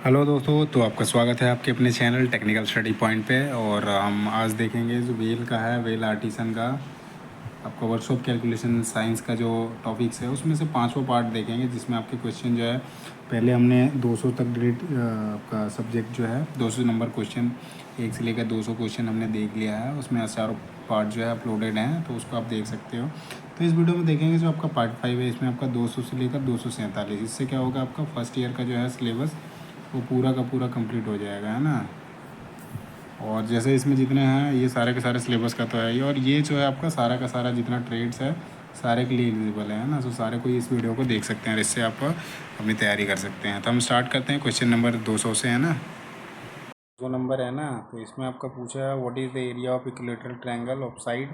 Hello दोस्तों, तो आपका स्वागत है आपके अपने चैनल टेक्निकल स्टडी पॉइंट पे। और हम आज देखेंगे जो वेल का है, वेल आर्टिसन का आपका वर्कशॉप कैलकुलेशन साइंस का जो टॉपिक्स है उसमें से पांचवा पार्ट देखेंगे, जिसमें आपके क्वेश्चन जो है पहले हमने 200 तक ग्रेड आपका सब्जेक्ट जो है 200 नंबर क्वेश्चन 1 से लेकर 200 क्वेश्चन हमने देख लिया है। उसमें चारों पार्ट जो है अपलोडेड हैं, तो उसको आप देख सकते हो। तो इस वीडियो में देखेंगे जो आपका पार्ट 5 है, इसमें आपका 200 से लेकर 247। इससे क्या होगा, आपका फर्स्ट ईयर का जो है सिलेबस वो पूरा का पूरा कंप्लीट हो जाएगा, है ना। और जैसे इसमें जितने हैं ये सारे के सारे सिलेबस का तो है ही, और ये जो है आपका सारा का सारा जितना ट्रेड्स है सारे के लिए एलिजिबल है ना। तो सारे को इस वीडियो को देख सकते हैं और इससे आप अपनी तैयारी कर सकते हैं। तो हम स्टार्ट करते हैं क्वेश्चन नंबर 200 से, है ना। 200 नंबर है ना। तो इसमें आपका पूछा है what is the area of equilateral triangle of side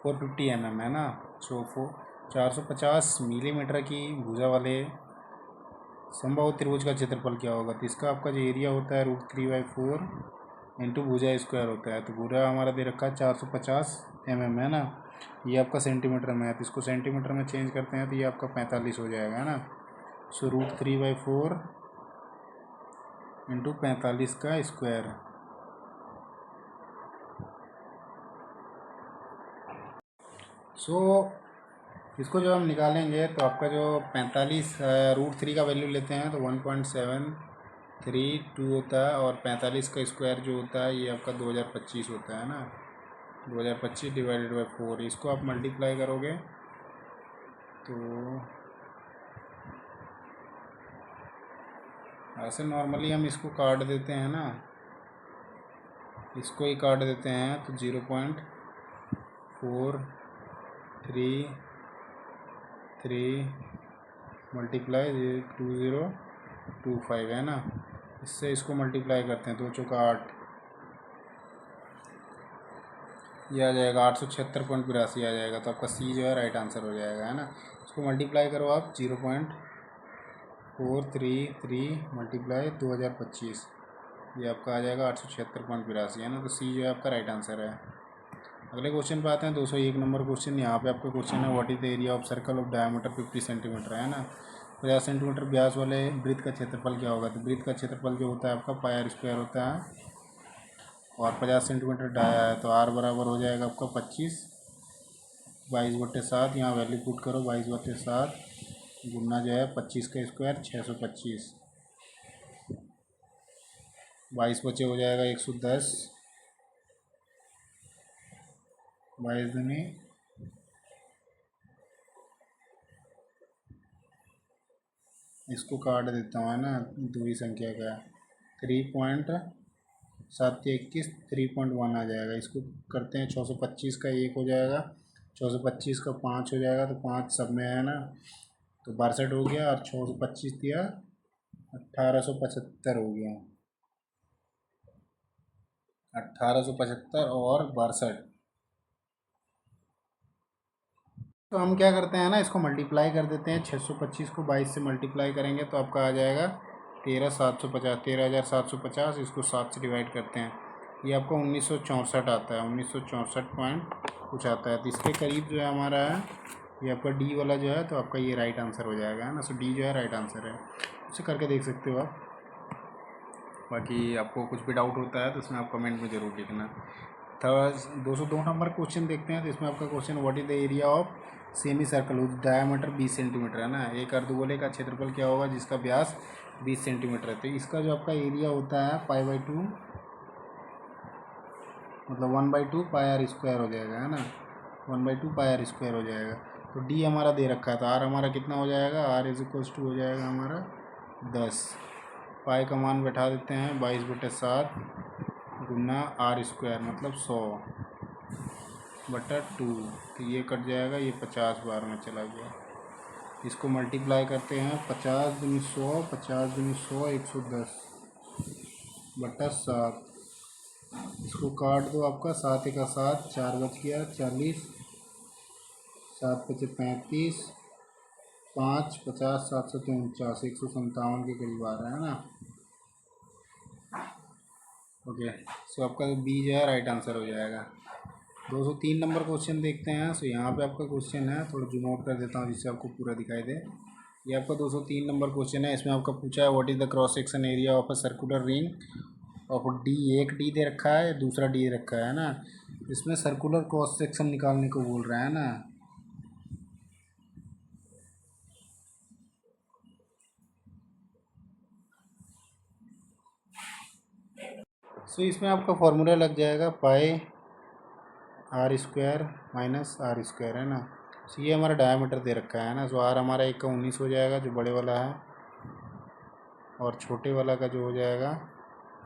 450 mm, है ना। सो 450 मिलीमीटर की भुजा वाले समबाहु त्रिभुज का क्षेत्रफल क्या होगा। तो इसका आपका जो एरिया होता है √3/4 इंटू भुजा स्क्वायर होता है। तो भुजा हमारा दे रखा है 450 mm, है ना। ये आपका सेंटीमीटर में है, तो इसको सेंटीमीटर में चेंज करते हैं तो ये आपका 45 हो जाएगा, है ना। सो √3/4 इंटू 45 का स्क्वायर। सो इसको जो हम निकालेंगे तो आपका जो 45 √3 का वैल्यू लेते हैं तो 1.732 होता है, और 45 का स्क्वायर जो होता है ये आपका 2025 होता है ना। 2025 डिवाइडेड बाई 4, इसको आप मल्टीप्लाई करोगे तो ऐसे नॉर्मली हम इसको काट देते हैं ना, इसको ही काट देते हैं तो 0.43 मल्टीप्लाई 2025, है ना। इससे इसको मल्टीप्लाई करते हैं, 2 चौका 8, ये आ जाएगा 876.82 आ जाएगा। तो आपका सी जो है राइट आंसर हो जाएगा, है ना। इसको मल्टीप्लाई करो आप 0.433 मल्टीप्लाई 2025, ये आपका आ जाएगा 876.82, है ना। तो सी जो है आपका राइट आंसर है। अगले क्वेश्चन पे आते हैं, 201 नंबर क्वेश्चन। यहाँ पे आपका क्वेश्चन है what is the area of circle of diameter 50 centimetre, है ना। 50 सेंटीमीटर व्यास वाले वृत्त का क्षेत्रफल क्या होगा। तो वृत्त का क्षेत्रफल जो होता है आपका पाई स्क्वायर होता है, और 50 सेंटीमीटर डाया है तो आर बराबर हो जाएगा आपका 25, 22/7। यहाँ वैल्यू पुट करो 22/7 गुना जो है 25 का स्क्वायर 625, 22 बचे हो जाएगा 110, 22 दूनी, इसको काट देता हूँ, है ना। दो ही संख्या का 3.721 3.1 आ जाएगा। इसको करते हैं 625 का 1 हो जाएगा, 625 का 5 हो जाएगा, तो 5 सब में है ना, तो 62 हो गया, और 625 दिया 1875 हो गया, 1875 और 62। तो हम क्या करते हैं ना, इसको मल्टीप्लाई कर देते हैं। 625 को 22 से मल्टीप्लाई करेंगे तो आपका आ जाएगा 13,750, 13,750। इसको 7 से डिवाइड करते हैं, ये आपका 1964 आता है, 1964 पॉइंट कुछ आता है। तो इसके करीब जो है हमारा है ये आपका डी वाला जो है, तो आपका ये राइट आंसर हो जाएगा, है ना। सो डी जो है राइट आंसर है, उसे करके देख सकते हो आप। बाकी आपको कुछ भी डाउट होता है तो इसमें आप कमेंट में ज़रूर लिखना। थर्ड 202 नंबर क्वेश्चन देखते हैं। तो इसमें आपका question what is the area of semi circle with diameter 20 centimetre, है ना। एक अर्धगोले का क्षेत्रफल क्या होगा जिसका व्यास 20 सेंटीमीटर है। तो इसका जो आपका एरिया होता है पाई/2, मतलब 1/2 पाई आर स्क्वायर हो जाएगा, है ना। 1/2 पाई आर स्क्वायर हो जाएगा। तो डी हमारा दे रखा है, तो आर हमारा कितना हो जाएगा, आर इज इक्वल्स टू हो जाएगा हमारा 10। पाई का मान बैठा देते हैं 22/7 गुना आर स्क्वायर, मतलब 100/2। तो ये कट जाएगा, ये 50 बार में चला गया। इसको मल्टीप्लाई करते हैं 50 दूनी 100, 50 दूनी 100, 110/7। इसको काट दो आपका 7 का 7, 4 बच गया 40, 7 बचे 35, 5 50, 749, 157 के करीब आ रहा है ना। ओके, सो आपका बी जो है राइट आंसर हो जाएगा। 203 नंबर क्वेश्चन देखते हैं। सो यहाँ पे आपका क्वेश्चन है, थोड़ा जूम आउट कर देता हूँ जिससे आपको पूरा दिखाई दे। ये आपका 203 नंबर क्वेश्चन है। इसमें आपका पूछा है what is the cross section area of a circular ring of D. एक डी दे रखा है, दूसरा डी दे रखा है ना। इसमें सर्कुलर क्रॉस सेक्शन निकालने को बोल रहा है ना। सो इसमें आपका फॉर्मूला लग जाएगा pi R square minus R square, है ना। सो ये हमारा डायमीटर दे रखा है ना। सो आर हमारा 1 का 19 हो जाएगा जो बड़े वाला है, और छोटे वाला का जो हो जाएगा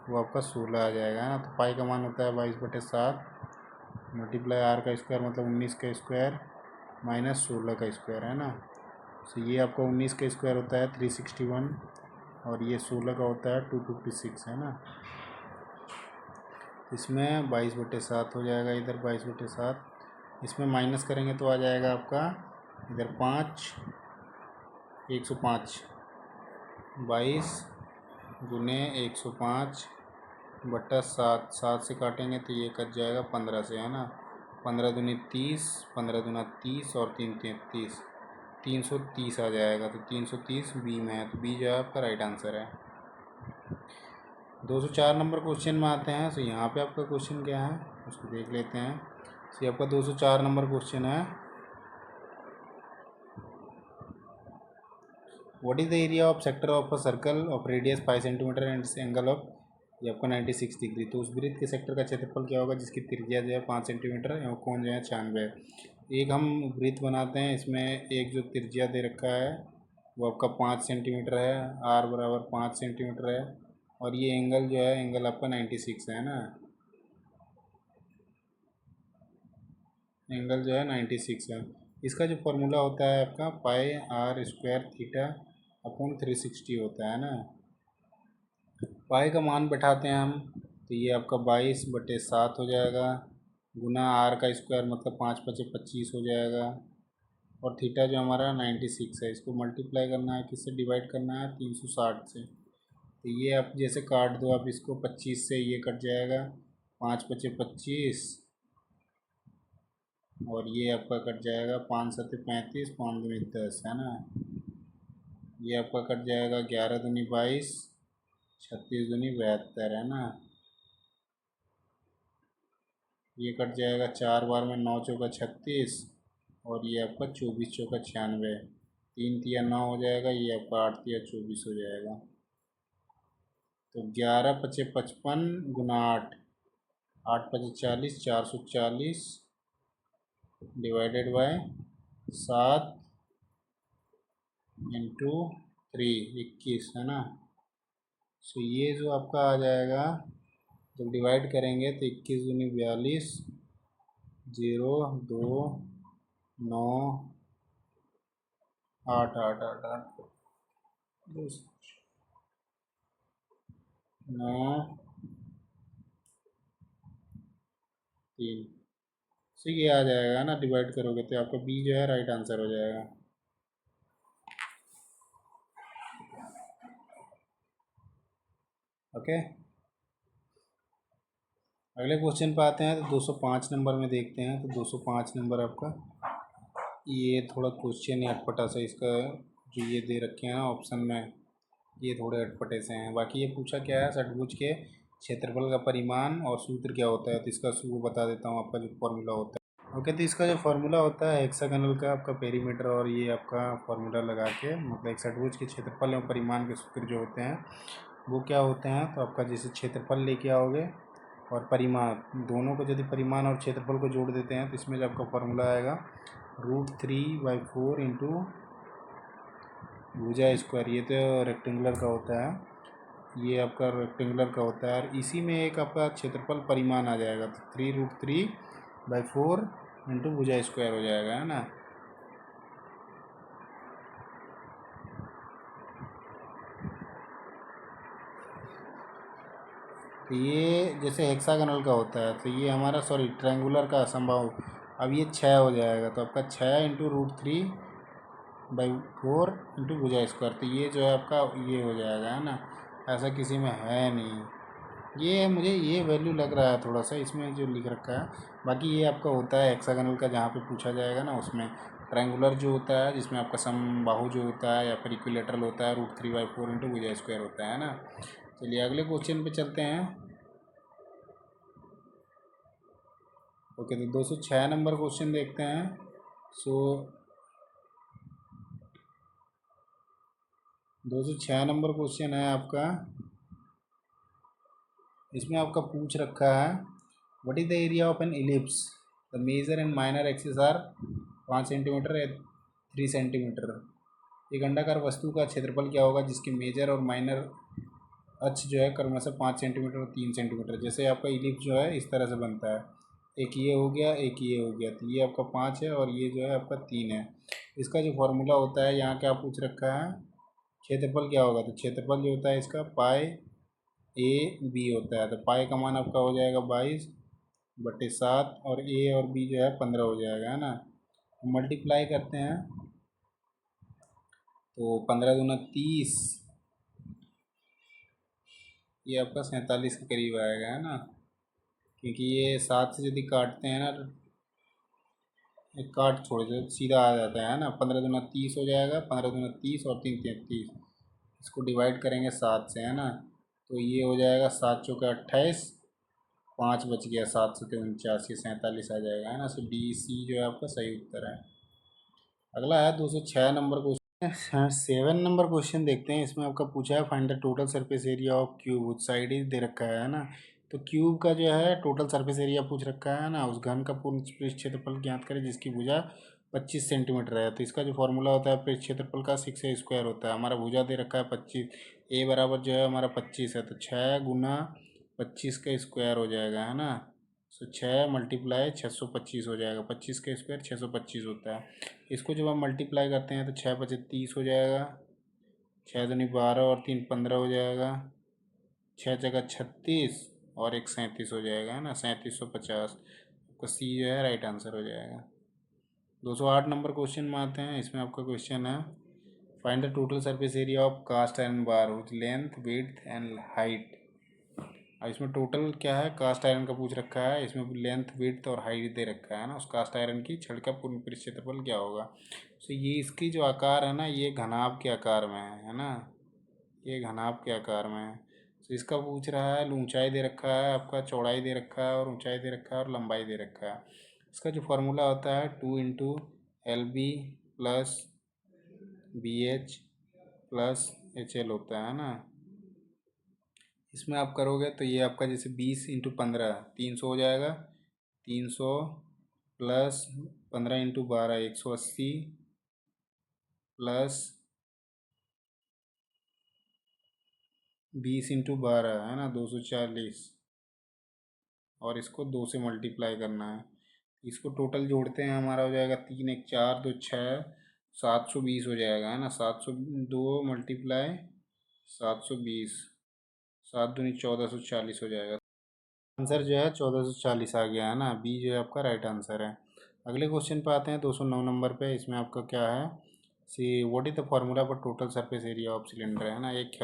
वो आपका 16 आ जाएगा, है ना। तो पाई का मान होता है 22/7 मल्टीप्लाई आर का स्क्वायर मतलब 19 का स्क्वायर माइनस 16 का स्क्वायर, है ना। सो ये आपका 19 का स्क्वायर होता है 361 और ये 16 का होता है 256, है ना। इसमें 22/7 हो जाएगा, इधर 22/7। इसमें माइनस करेंगे तो आ जाएगा आपका इधर 5 105 22 गुने 105/7। 7 से काटेंगे तो ये कट जाएगा 15 से, है ना। 15 दूनी 30, 15 दूना 30 और 3 33, 330 आ जाएगा। तो 330 बी में है, तो बी जो है आपका राइट आंसर है। 204 नंबर क्वेश्चन में आते हैं। तो यहाँ पे आपका क्वेश्चन क्या है उसको देख लेते हैं। तो आपका 204 नंबर क्वेश्चन है what is the area of sector of a circle of radius 5 centimetre and angle of ये आपका 96 डिग्री। तो उस वृत्त के सेक्टर का क्षेत्रफल क्या होगा जिसकी त्रिज्या जो है 5 सेंटीमीटर और कोण जो है 96। एक हम वृत्त बनाते हैं, इसमें एक जो त्रिज्या दे रखा है वो आपका 5 सेंटीमीटर है, आर बराबर 5 सेंटीमीटर है, और ये एंगल जो है एंगल आपका 96 है ना। एंगल जो है 96 है। इसका जो फॉर्मूला होता है आपका पाई आर स्क्वायर थीटा अपॉन 360 होता है ना। पाई का मान बैठाते हैं हम, तो ये आपका 22/7 हो जाएगा गुना आर का स्क्वायर मतलब 5×5 = 25 हो जाएगा, और थीटा जो हमारा 96 है इसको मल्टीप्लाई करना है, किससे डिवाइड करना है 360 से। तो ये आप जैसे काट दो आप इसको 25 से, ये कट जाएगा 5×5 = 25 और ये आपका कट जाएगा 5×7 = 35, 5×2 = 10, है ना। ये आपका कट जाएगा 11×2 = 22, 36×2 = 72, है ना। ये कट जाएगा 4 बार में 9×4 = 36 और ये आपका 24×4 = 96, 3×3 = 9 हो जाएगा, ये आपका 8×3 = 24 हो जाएगा। तो 11×5 = 55 गुना 8, 8×5 = 40, 440 डिवाइडेड बाय 7 इंटू 3 21, है ना। सो ये जो आपका आ जाएगा जब डिवाइड करेंगे तो 21×2 = 42, 0 2 9 8 8 8 8 9 3। सो ये आ जाएगा ना, डिवाइड करोगे तो आपका बी जो है राइट आंसर हो जाएगा। ओके, अगले क्वेश्चन पे आते हैं। तो 205 नंबर में देखते हैं। तो 205 नंबर आपका ये थोड़ा क्वेश्चन है अटपटा सा, इसका जो ये दे रखे हैं ना ऑप्शन में ये थोड़े अटपटे से हैं। बाकी ये पूछा क्या है षटभुज के क्षेत्रफल का परिमाण और सूत्र क्या होता है। तो इसका सूत्र बता देता हूँ, आपका जो फॉर्मूला होता है। ओके, तो इसका जो फॉर्मूला होता है हेक्सागोनल का आपका पेरीमीटर और ये आपका फॉर्मूला लगा के मतलब एक षटभुज के क्षेत्रफल एवं परिमाण के सूत्र जो होते हैं वो क्या होते हैं। तो आपका जैसे क्षेत्रफल लेके आओगे और परिमाण दोनों को यदि परिमाण और क्षेत्रफल को जोड़ देते हैं तो इसमें जो आपका फॉर्मूला आएगा √3/4 इंटू भुजा स्क्वायर। ये तो रेक्टेंगुलर का होता है, ये आपका रेक्टेंगुलर का होता है, और इसी में एक आपका क्षेत्रफल परिमाण आ जाएगा। तो 3√3/4 इंटू भुजा स्क्वायर हो जाएगा, है ना। तो ये जैसे हेक्सागोनल का होता है तो ये हमारा ट्रायंगुलर का असंभव, अब ये 6 हो जाएगा। तो आपका 6 इंटू √3/4 इंटू भुजा स्क्वायर। तो ये जो है आपका ये हो जाएगा, है ना। ऐसा किसी में है नहीं, ये मुझे ये वैल्यू लग रहा है थोड़ा सा इसमें जो लिख रखा है। बाकी ये आपका होता है हेक्सागोनल का, जहाँ पे पूछा जाएगा ना उसमें ट्रायंगुलर जो होता है जिसमें आपका समबाहु जो होता है या फिर इक्विलेटरल होता है √3/4 इंटू भुजा स्क्वायर होता है ना। चलिए अगले क्वेश्चन पे चलते हैं। ओके, तो 206 नंबर क्वेश्चन देखते हैं। सो 206 नंबर क्वेश्चन है आपका। इसमें आपका पूछ रखा है what is the area of an ellipse, the major and minor axis are 5 centimetre या 3 सेंटीमीटर। एक अंडाकार वस्तु का क्षेत्रफल क्या होगा जिसके मेजर और माइनर अक्ष जो है क्रमशः 5 सेंटीमीटर और 3 सेंटीमीटर। जैसे आपका इलिप्स जो है इस तरह से बनता है, एक ये हो गया एक ये हो गया, तो ये आपका 5 है और ये जो है आपका 3 है। इसका जो फॉर्मूला होता है यहाँ क्या पूछ रखा है, क्षेत्रफल क्या होगा, तो क्षेत्रफल जो होता है इसका पाई ए बी होता है। तो पाई का मान आपका हो जाएगा 22/7 और ए और बी जो है 15 हो जाएगा, है ना। मल्टीप्लाई करते हैं तो 15 दूना 30, ये आपका 47 के करीब आएगा, है ना। क्योंकि ये 7 से यदि काटते हैं ना तो एक काट छोड़ दो सीधा आ जाता है ना। 15 दूना 30 हो जाएगा, 15 दूना 30 और 3 33, इसको डिवाइड करेंगे 7 से, है ना। तो ये हो जाएगा 7 चौके 28, 5 बच गया, 7 से 49, 47 आ जाएगा, है ना। सो डी सी जो है आपका सही उत्तर है। अगला है 206 नंबर क्वेश्चन। 7 नंबर क्वेश्चन देखते हैं। इसमें आपका पूछा है find the total surface area of cube, उस साइड ही दे रखा है ना। तो क्यूब का जो है टोटल सरफेस एरिया पूछ रखा है ना। उस घन का पूर्ण पृष्ठ क्षेत्रफल ज्ञात करें जिसकी भुजा 25 सेंटीमीटर है। तो इसका जो फॉर्मूला होता है पृष्ठ क्षेत्रफल का 6a² होता है। हमारा भुजा दे रखा है 25, ए बराबर जो है हमारा 25 है, तो 6 गुना 25 का स्क्वायर हो जाएगा, है ना। सो 6 मल्टीप्लाई 625 हो जाएगा, 25 का स्क्वायर 625 होता है। इसको जब हम मल्टीप्लाई करते हैं तो 6×5 = 30 हो जाएगा, 6×2 = 12 और 3 15 हो जाएगा, 6 जगह 36 और 1 37 हो जाएगा, है ना। 3750 आपका सी जो है राइट आंसर हो जाएगा। 208 नंबर क्वेश्चन में आते हैं। इसमें आपका क्वेश्चन है find the total surface area of cast iron bar with length width and height. अब इसमें टोटल क्या है, कास्ट आयरन का पूछ रखा है। इसमें लेंथ विड्थ और हाइट दे रखा है ना। उस कास्ट आयरन की छड़ का पूर्ण पृष्ठ क्षेत्रफल क्या होगा। तो ये इसकी जो आकार है ना ये घनाभ के आकार में है ना, ये घनाभ के आकार में है। तो इसका पूछ रहा है ऊंचाई दे रखा है आपका, चौड़ाई दे रखा है और ऊंचाई दे रखा है और लंबाई दे रखा है। इसका जो फॉर्मूला होता है 2 × LB+BH +HL होता है ना। इसमें आप करोगे तो ये आपका जैसे 20 × 15 300 हो जाएगा, 300 प्लस 15 × 12 180 प्लस 20 × 12 है ना 240, और इसको 2 से मल्टीप्लाई करना है। इसको टोटल जोड़ते हैं हमारा हो जाएगा 3 1 4 2 6 720 हो जाएगा, है ना। 702 मल्टीप्लाई 720, 7 दूनी 1440 हो जाएगा। आंसर जो है 1440 आ गया, है ना। बी जो है आपका राइट आंसर है। अगले क्वेश्चन पे आते हैं 209 नंबर पे। इसमें आपका क्या है, see what is the formula for total surface area of cylinder, है ना। एक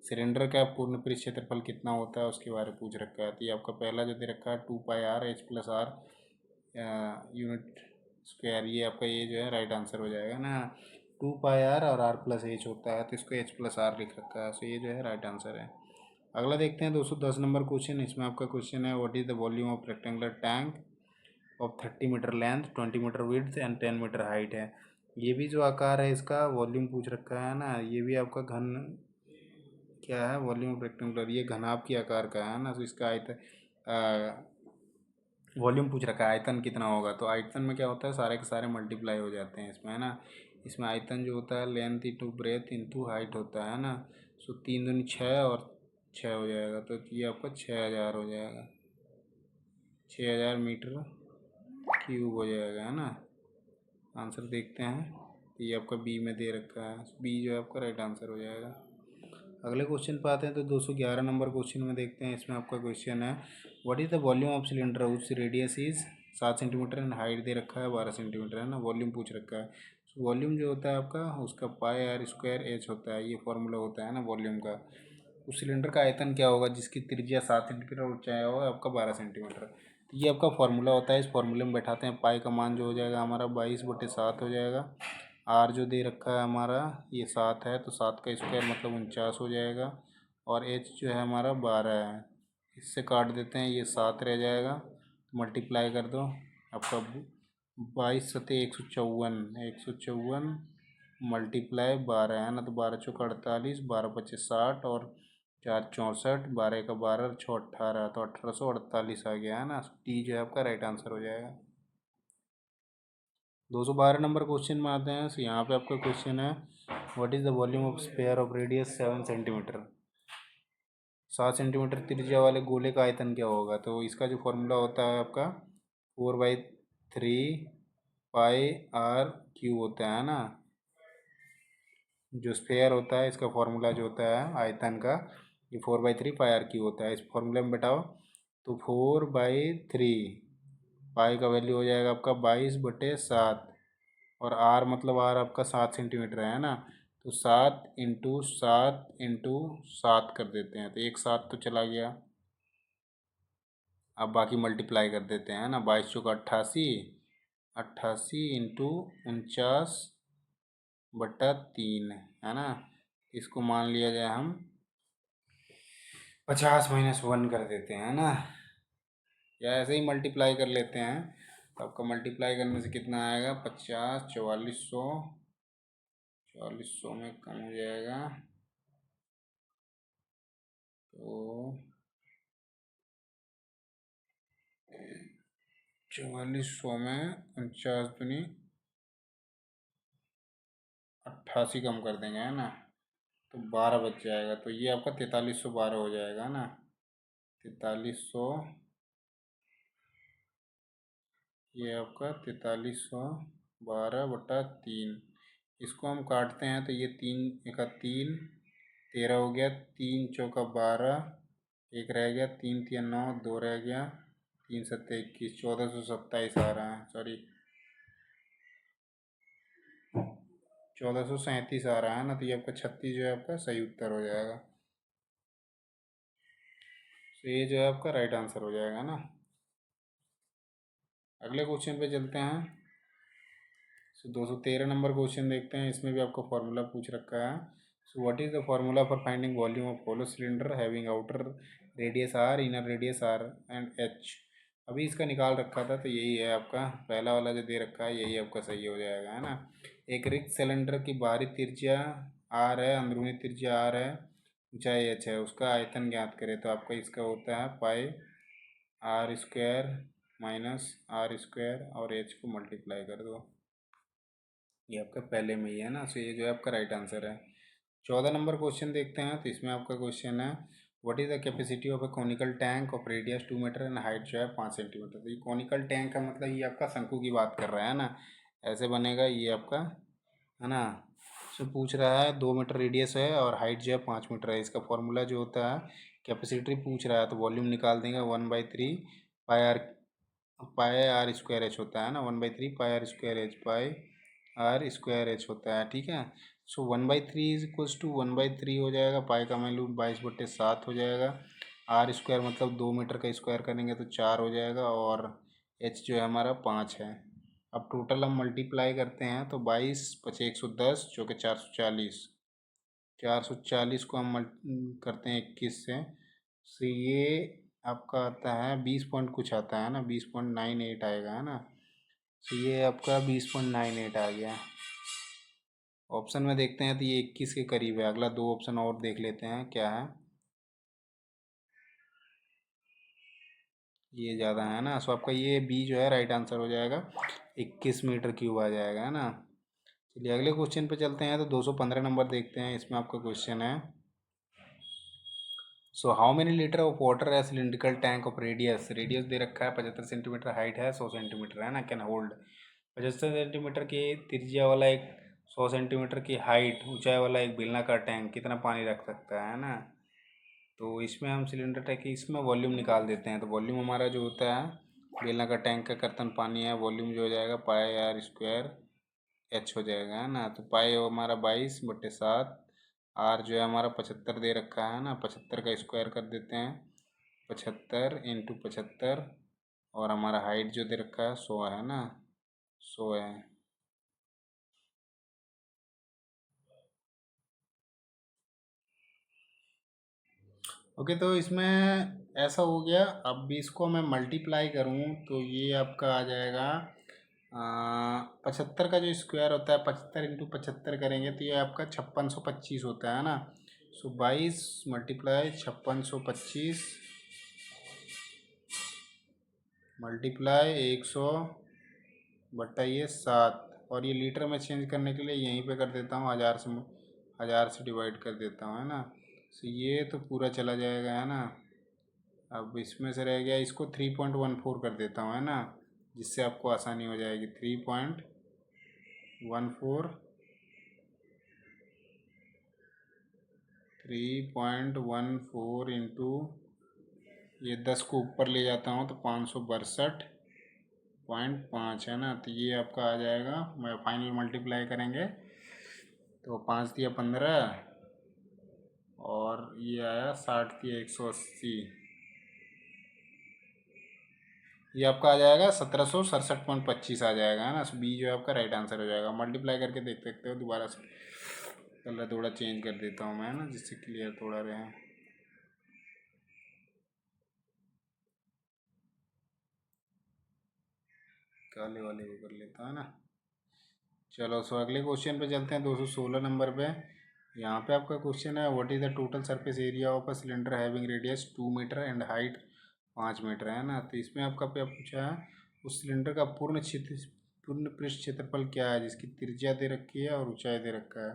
सिलेंडर का पूर्ण पृष्ठ क्षेत्रफल कितना होता है उसके बारे में पूछ रखा है। तो ये आपका पहला जो दे रखा है 2πr/h+r यूनिट स्क्वायर, ये आपका ये जो है राइट आंसर हो जाएगा ना। 2πr और r+h होता है तो इसको h+r लिख रखा है, सो ये जो है राइट आंसर है। अगला देखते हैं 210 नंबर क्वेश्चन। इसमें आपका क्वेश्चन है what is the volume of rectangular tank of 30 metre length 20 metre width and 10 metre height है। ये भी जो आकार है इसका वॉल्यूम पूछ रखा है ना। ये भी आपका घन क्या है, वॉल्यूम ऑफ रेक्टेंगुलर, ये घनाभ की आकार का है ना। तो इसका वॉल्यूम पूछ रखा है आयतन कितना होगा। तो आयतन में क्या होता है सारे के सारे मल्टीप्लाई हो जाते हैं इसमें, है ना। इसमें आयतन जो होता है length into breadth into height होता है ना। सो 3 दूनी 6 और 6 हो जाएगा, तो ये आपका 6000 हो जाएगा, 6000 मीटर क्यूब हो जाएगा, है ना। आंसर देखते हैं, ये आपका बी में दे रखा है, बी जो है आपका राइट आंसर हो जाएगा। अगले क्वेश्चन पे आते हैं तो 211 नंबर क्वेश्चन में देखते हैं। इसमें आपका क्वेश्चन है what is the volume of cylinder उस radius is 7 centimetre and height दे रखा है 12 सेंटीमीटर, है ना। वॉल्यूम पूछ रखा है। तो वॉल्यूम जो होता है आपका उसका πr² होता है, ये फॉर्मूला होता है ना वॉल्यूम का। उस सिलेंडर का आयतन क्या होगा जिसकी त्रिज्या 7 सेंटीमीटर ऊंचाई होगा आपका 12 सेंटीमीटर। तो ये आपका फार्मूला होता है, इस फार्मूले में बैठाते हैं, पाई का मान जो हो जाएगा हमारा 22/7 हो जाएगा। आर जो दे रखा है हमारा ये 7 है, तो 7 का स्क्वायर मतलब 49 हो जाएगा। और एच जो है हमारा 12 है, इससे काट देते हैं, ये 7 रह जाएगा, मल्टीप्लाई कर दो आपका 22×7 154 मल्टीप्लाई 12 है ना, तो 12×4 = 48, 12×5 = 60 और 4 × 64, 12 × 12 6 = 18, तो 1848 आ गया है ना। टी जो है आपका राइट आंसर हो जाएगा। 212 नंबर क्वेश्चन में आते हैं। तो यहाँ पे आपका क्वेश्चन है, what is the volume of sphere of radius 7 centimetre. 7 centimetre त्रिज्या वाले गोले का आयतन क्या होगा। तो इसका जो फॉर्मूला होता है आपका 4/3 πr³ होता है ना। जो स्फेयर होता है इसका फॉर्मूला जो होता है आयतन का, ये 4/3 πr³ होता है। इस फॉर्मूले में बैठाओ तो 4/3 पाई का वैल्यू हो जाएगा आपका 22/7, और आर मतलब आर आपका 7 सेंटीमीटर है ना, तो 7 × 7 × 7 कर देते हैं, तो एक 7 तो चला गया। अब बाकी मल्टीप्लाई कर देते हैं ना, 22×4 = 88 × 49/3 है ना। इसको मान लिया जाए हम 50 - 1 कर देते हैं ना, या ऐसे ही मल्टीप्लाई कर लेते हैं। तो आपका मल्टीप्लाई करने से कितना आएगा, 50 4400, 4400 में कम हो जाएगा, तो 4400 में 49 × 88 कम कर देंगे है ना, तो 12 बच जाएगा। तो ये आपका 4312 हो जाएगा ना, 4300, ये आपका 4312/3। इसको हम काटते हैं तो ये 3 × 1 = 3, 13 हो गया, 3×4 = 12, एक रह गया, 3×3 = 9, 2 रह गया, 3×7 = 21, 1427 आ रहा है, सॉरी 1437 आ रहा है ना। तो ये आपका 36 जो है आपका सही उत्तर हो जाएगा। तो ये जो है आपका राइट आंसर हो जाएगा ना। अगले क्वेश्चन पे चलते हैं। 213 नंबर क्वेश्चन देखते हैं। इसमें भी आपका फॉर्मूला पूछ रखा है। So what is the formula for finding volume of hollow cylinder having outer radius R, inner radius R and H. अभी इसका निकाल रखा था, तो यही है आपका पहला वाला जो दे रखा है, यही आपका सही हो जाएगा है ना। एक रिक्त सिलेंडर की बाहरी त्रिज्या आर है, अंदरूनी त्रिज्या आर है, ऊंचाई एच है, उसका आयतन ज्ञात करें। तो आपका इसका होता है πr² - r² और एच को मल्टीप्लाई कर दो, ये आपका पहले में ही है ना। सो ये जो है आपका राइट आंसर है। 14 नंबर क्वेश्चन देखते हैं। तो इसमें आपका क्वेश्चन है, what is the capacity of a conical tank of radius 2 metre and height जो है 5 सेंटीमीटर। तो ये कॉनिकल टैंक का मतलब ये आपका शंकु की बात कर रहा है ना, ऐसे बनेगा ये आपका है ना। इसमें पूछ रहा है 2 मीटर रेडियस है और हाइट जो है 5 मीटर है। इसका फॉर्मूला जो होता है, कैपेसिटी पूछ रहा है तो वॉल्यूम निकाल देंगे, 1/3 पाई आर² एच होता है ना, 1/3 पाई आर² एच पाई आर² होता है, ठीक है। सो 1/3 = 1/3 हो जाएगा, पाई का वैल्यू 22/7 हो जाएगा, r² मतलब 2 मीटर का स्क्वायर करेंगे तो 4 हो जाएगा, और h जो है हमारा 5 है। अब टोटल हम मल्टीप्लाई करते हैं तो 22×5 = 110, जो कि 440, 440 को हम करते हैं 21 से ये आपका आता है 20 पॉइंट कुछ आता है ना, 20.98 आएगा है ना। तो ये आपका 20.98 आ गया। ऑप्शन में देखते हैं तो ये 21 के करीब है। अगला 2 ऑप्शन और देख लेते हैं क्या है, ये ज़्यादा है ना। सो आपका ये बी जो है राइट आंसर हो जाएगा, 21 मीटर क्यूब आ जाएगा है ना। चलिए अगले क्वेश्चन पे चलते हैं। तो 215 नंबर देखते हैं। इसमें आपका क्वेश्चन है, so how many litre of water है सिलिंड्रिकल टैंक ऑफ रेडियस दे रखा है 75 सेंटीमीटर, हाइट है 100 सेंटीमीटर है ना, कैन होल्ड। 75 सेंटीमीटर की त्रिज्या वाला एक 100 सेंटीमीटर की हाइट ऊंचाई वाला एक बेलनाकार टैंक कितना पानी रख सकता है ना। तो इसमें हम सिलेंडर टैंक की इसमें वॉल्यूम निकाल देते हैं। तो वॉल्यूम हमारा जो होता है बेलनाकार टैंक का कर्तन पानी है, वॉल्यूम जो हो जाएगा πr² एच हो जाएगा है ना। तो पाई हमारा 22/7, आर जो है हमारा 75 दे रखा है ना, 75 का स्क्वायर कर देते हैं, 75 × 75 और हमारा हाइट जो दे रखा है 100 है ना, 100 है। ओके, तो इसमें ऐसा हो गया। अब भी इसको मैं मल्टीप्लाई करूँ तो ये आपका आ जाएगा 75 का जो स्क्वायर होता है, 75 × 75 करेंगे तो ये आपका 5625 होता है ना। सो 22 मल्टीप्लाई 5625 मल्टीप्लाई 100 बट्टा ये 7, और ये लीटर में चेंज करने के लिए यहीं पे कर देता हूँ, 1000 से डिवाइड कर देता हूँ, है ना। सो ये तो पूरा चला जाएगा, है ना। अब इसमें से रह गया, इसको 3.14 कर देता हूँ, है ना, जिससे आपको आसानी हो जाएगी। 3.14 इंटू ये 10 को ऊपर ले जाता हूँ तो 562.5 है ना। तो ये आपका आ जाएगा, मैं फाइनल मल्टीप्लाई करेंगे तो 5 दिया 15, और ये आया 60 दिया 180। ये आपका आ जाएगा 1767.25 आ जाएगा, है ना। बी जो है आपका राइट आंसर हो जाएगा। मल्टीप्लाई करके देख सकते हो दोबारा से। कलर थोड़ा चेंज कर देता हूँ मैं, है ना, जिससे क्लियर थोड़ा रहे। काले वाले को कर लेता है ना। चलो, सो अगले क्वेश्चन पे चलते हैं, 216 नंबर पे। यहाँ पे आपका क्वेश्चन है, what is the total surface area of a cylinder having radius 2 metre and height 5 metre, है ना। तो इसमें आपका पे पूछा है उस सिलेंडर का पूर्ण पृष्ठ क्षेत्रफल क्या है, जिसकी त्रिज्या दे रखी है और ऊंचाई दे रखा है।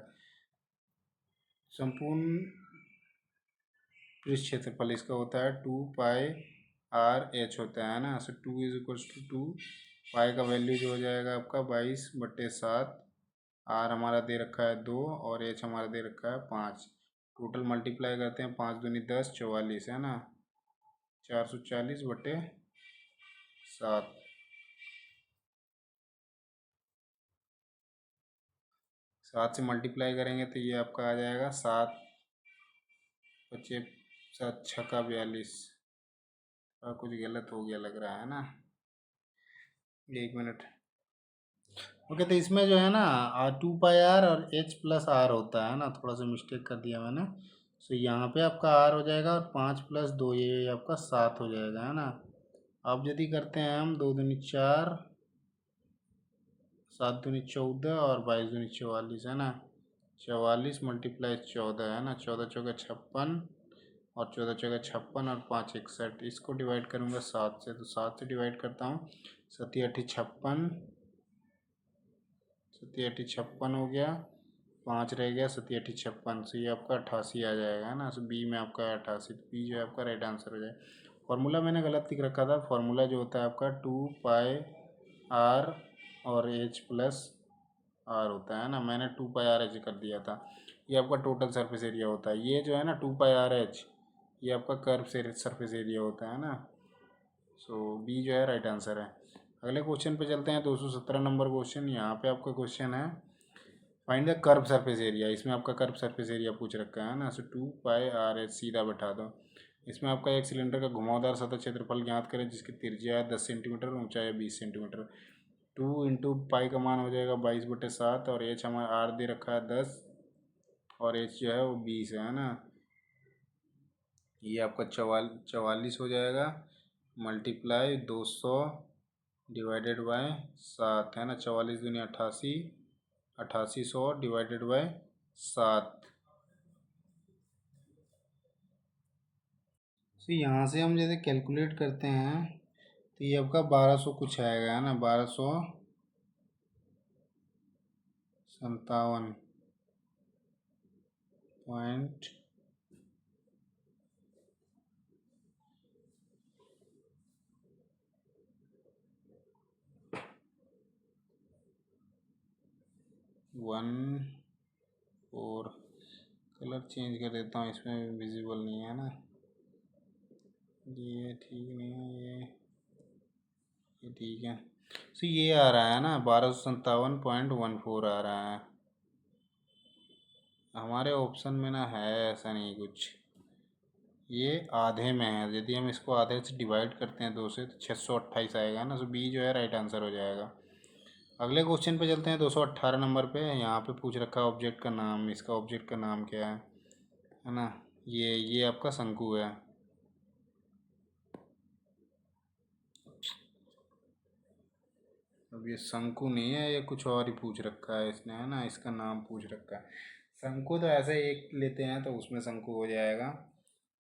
संपूर्ण पृष्ठ क्षेत्रफल इसका होता है 2πr/h होता है ना। सो 2 = 2, पाई का वैल्यू जो हो जाएगा आपका 22/7। आर हमारा दे रखा है 2 और एच हमारा दे रखा है 5। टोटल मल्टीप्लाई करते हैं, 5 दूनी 10, 44, है ना। 440/7। 7 से मल्टीप्लाई करेंगे तो ये आपका आ जाएगा 7 बचे 7 छक्का 42। और कुछ गलत हो गया लग रहा है ना, 1 मिनट। ओके, तो इसमें जो है ना 2πr और h+r होता है ना, थोड़ा सा मिस्टेक कर दिया मैंने। सो यहाँ पे आपका r हो जाएगा और 5+2 ये आपका 7 हो जाएगा, है ना। अब यदि करते हैं हम 2 दूनी 4, 7 दूनी 14 और 22 दूनी 44, है ना। 44 × 14, है ना। 14 चौका 56 और 14 चौका 56 और 5 61। इसको डिवाइड करूँगा 7 से, तो 7 से डिवाइड करता हूँ, 7 8 56, 7 8 56 हो गया, 5 रह गया, 7 8 56। सो ये आपका 88 आ जाएगा, है ना। सो बी में आपका 88, बी जो है आपका राइट आंसर हो जाएगा। फार्मूला मैंने गलत लिख रखा था, फार्मूला जो होता है आपका 2πr और h+r होता है ना। मैंने 2πr/h कर दिया था। ये आपका टोटल सरफेस एरिया होता है। ये जो है ना 2πr/h, ये आपका कर्व सरफेस एरिया होता है ना। सो बी जो है राइट आंसर है। अगले क्वेश्चन पे चलते हैं, 217 नंबर क्वेश्चन। यहाँ पे आपका क्वेश्चन है, find the curve surface area. इसमें आपका कर्व सरफेस एरिया पूछ रखा है ना। सो 2πr/h सीधा बैठा दो। इसमें आपका एक सिलेंडर का घुमावदार सतह क्षेत्रफल ज्ञात करें जिसकी त्रिज्या है 10 सेंटीमीटर, ऊंचाई है 20 सेंटीमीटर। 2 इंटू पाई का मान हो जाएगा 22/7, और एच हमारा आर दे रखा है 10 और एच जो है वो 20 है ना। ये आपका 44 हो जाएगा, मल्टीप्लाई 200 डिवाइडेड बाय 7, है ना। 44 दूनी 88, 8800 डिवाइडेड बाय 7। तो यहाँ से हम जैसे कैलकुलेट करते हैं तो ये आपका 1200 कुछ आएगा, है ना। 1257 1 4। कलर चेंज कर देता हूँ, इसमें विजिबल नहीं है ना, ये ठीक नहीं है, ये ठीक है। सो ये आ रहा है ना 1257.14 आ रहा है हमारे ऑप्शन में ना, है ऐसा नहीं कुछ। ये आधे में है, यदि हम इसको आधे से डिवाइड करते हैं 2 से तो 628 आएगा ना, तो बी जो है राइट आंसर हो जाएगा। अगले क्वेश्चन पे चलते हैं 218 नंबर पे। यहाँ पे पूछ रखा है ऑब्जेक्ट का नाम, इसका ऑब्जेक्ट का नाम क्या है ना। ये आपका शंकु है। अब ये शंकु नहीं है, ये कुछ और ही पूछ रखा है इसने, है ना, इसका नाम पूछ रखा है। शंकु तो ऐसे एक लेते हैं तो उसमें शंकु हो जाएगा।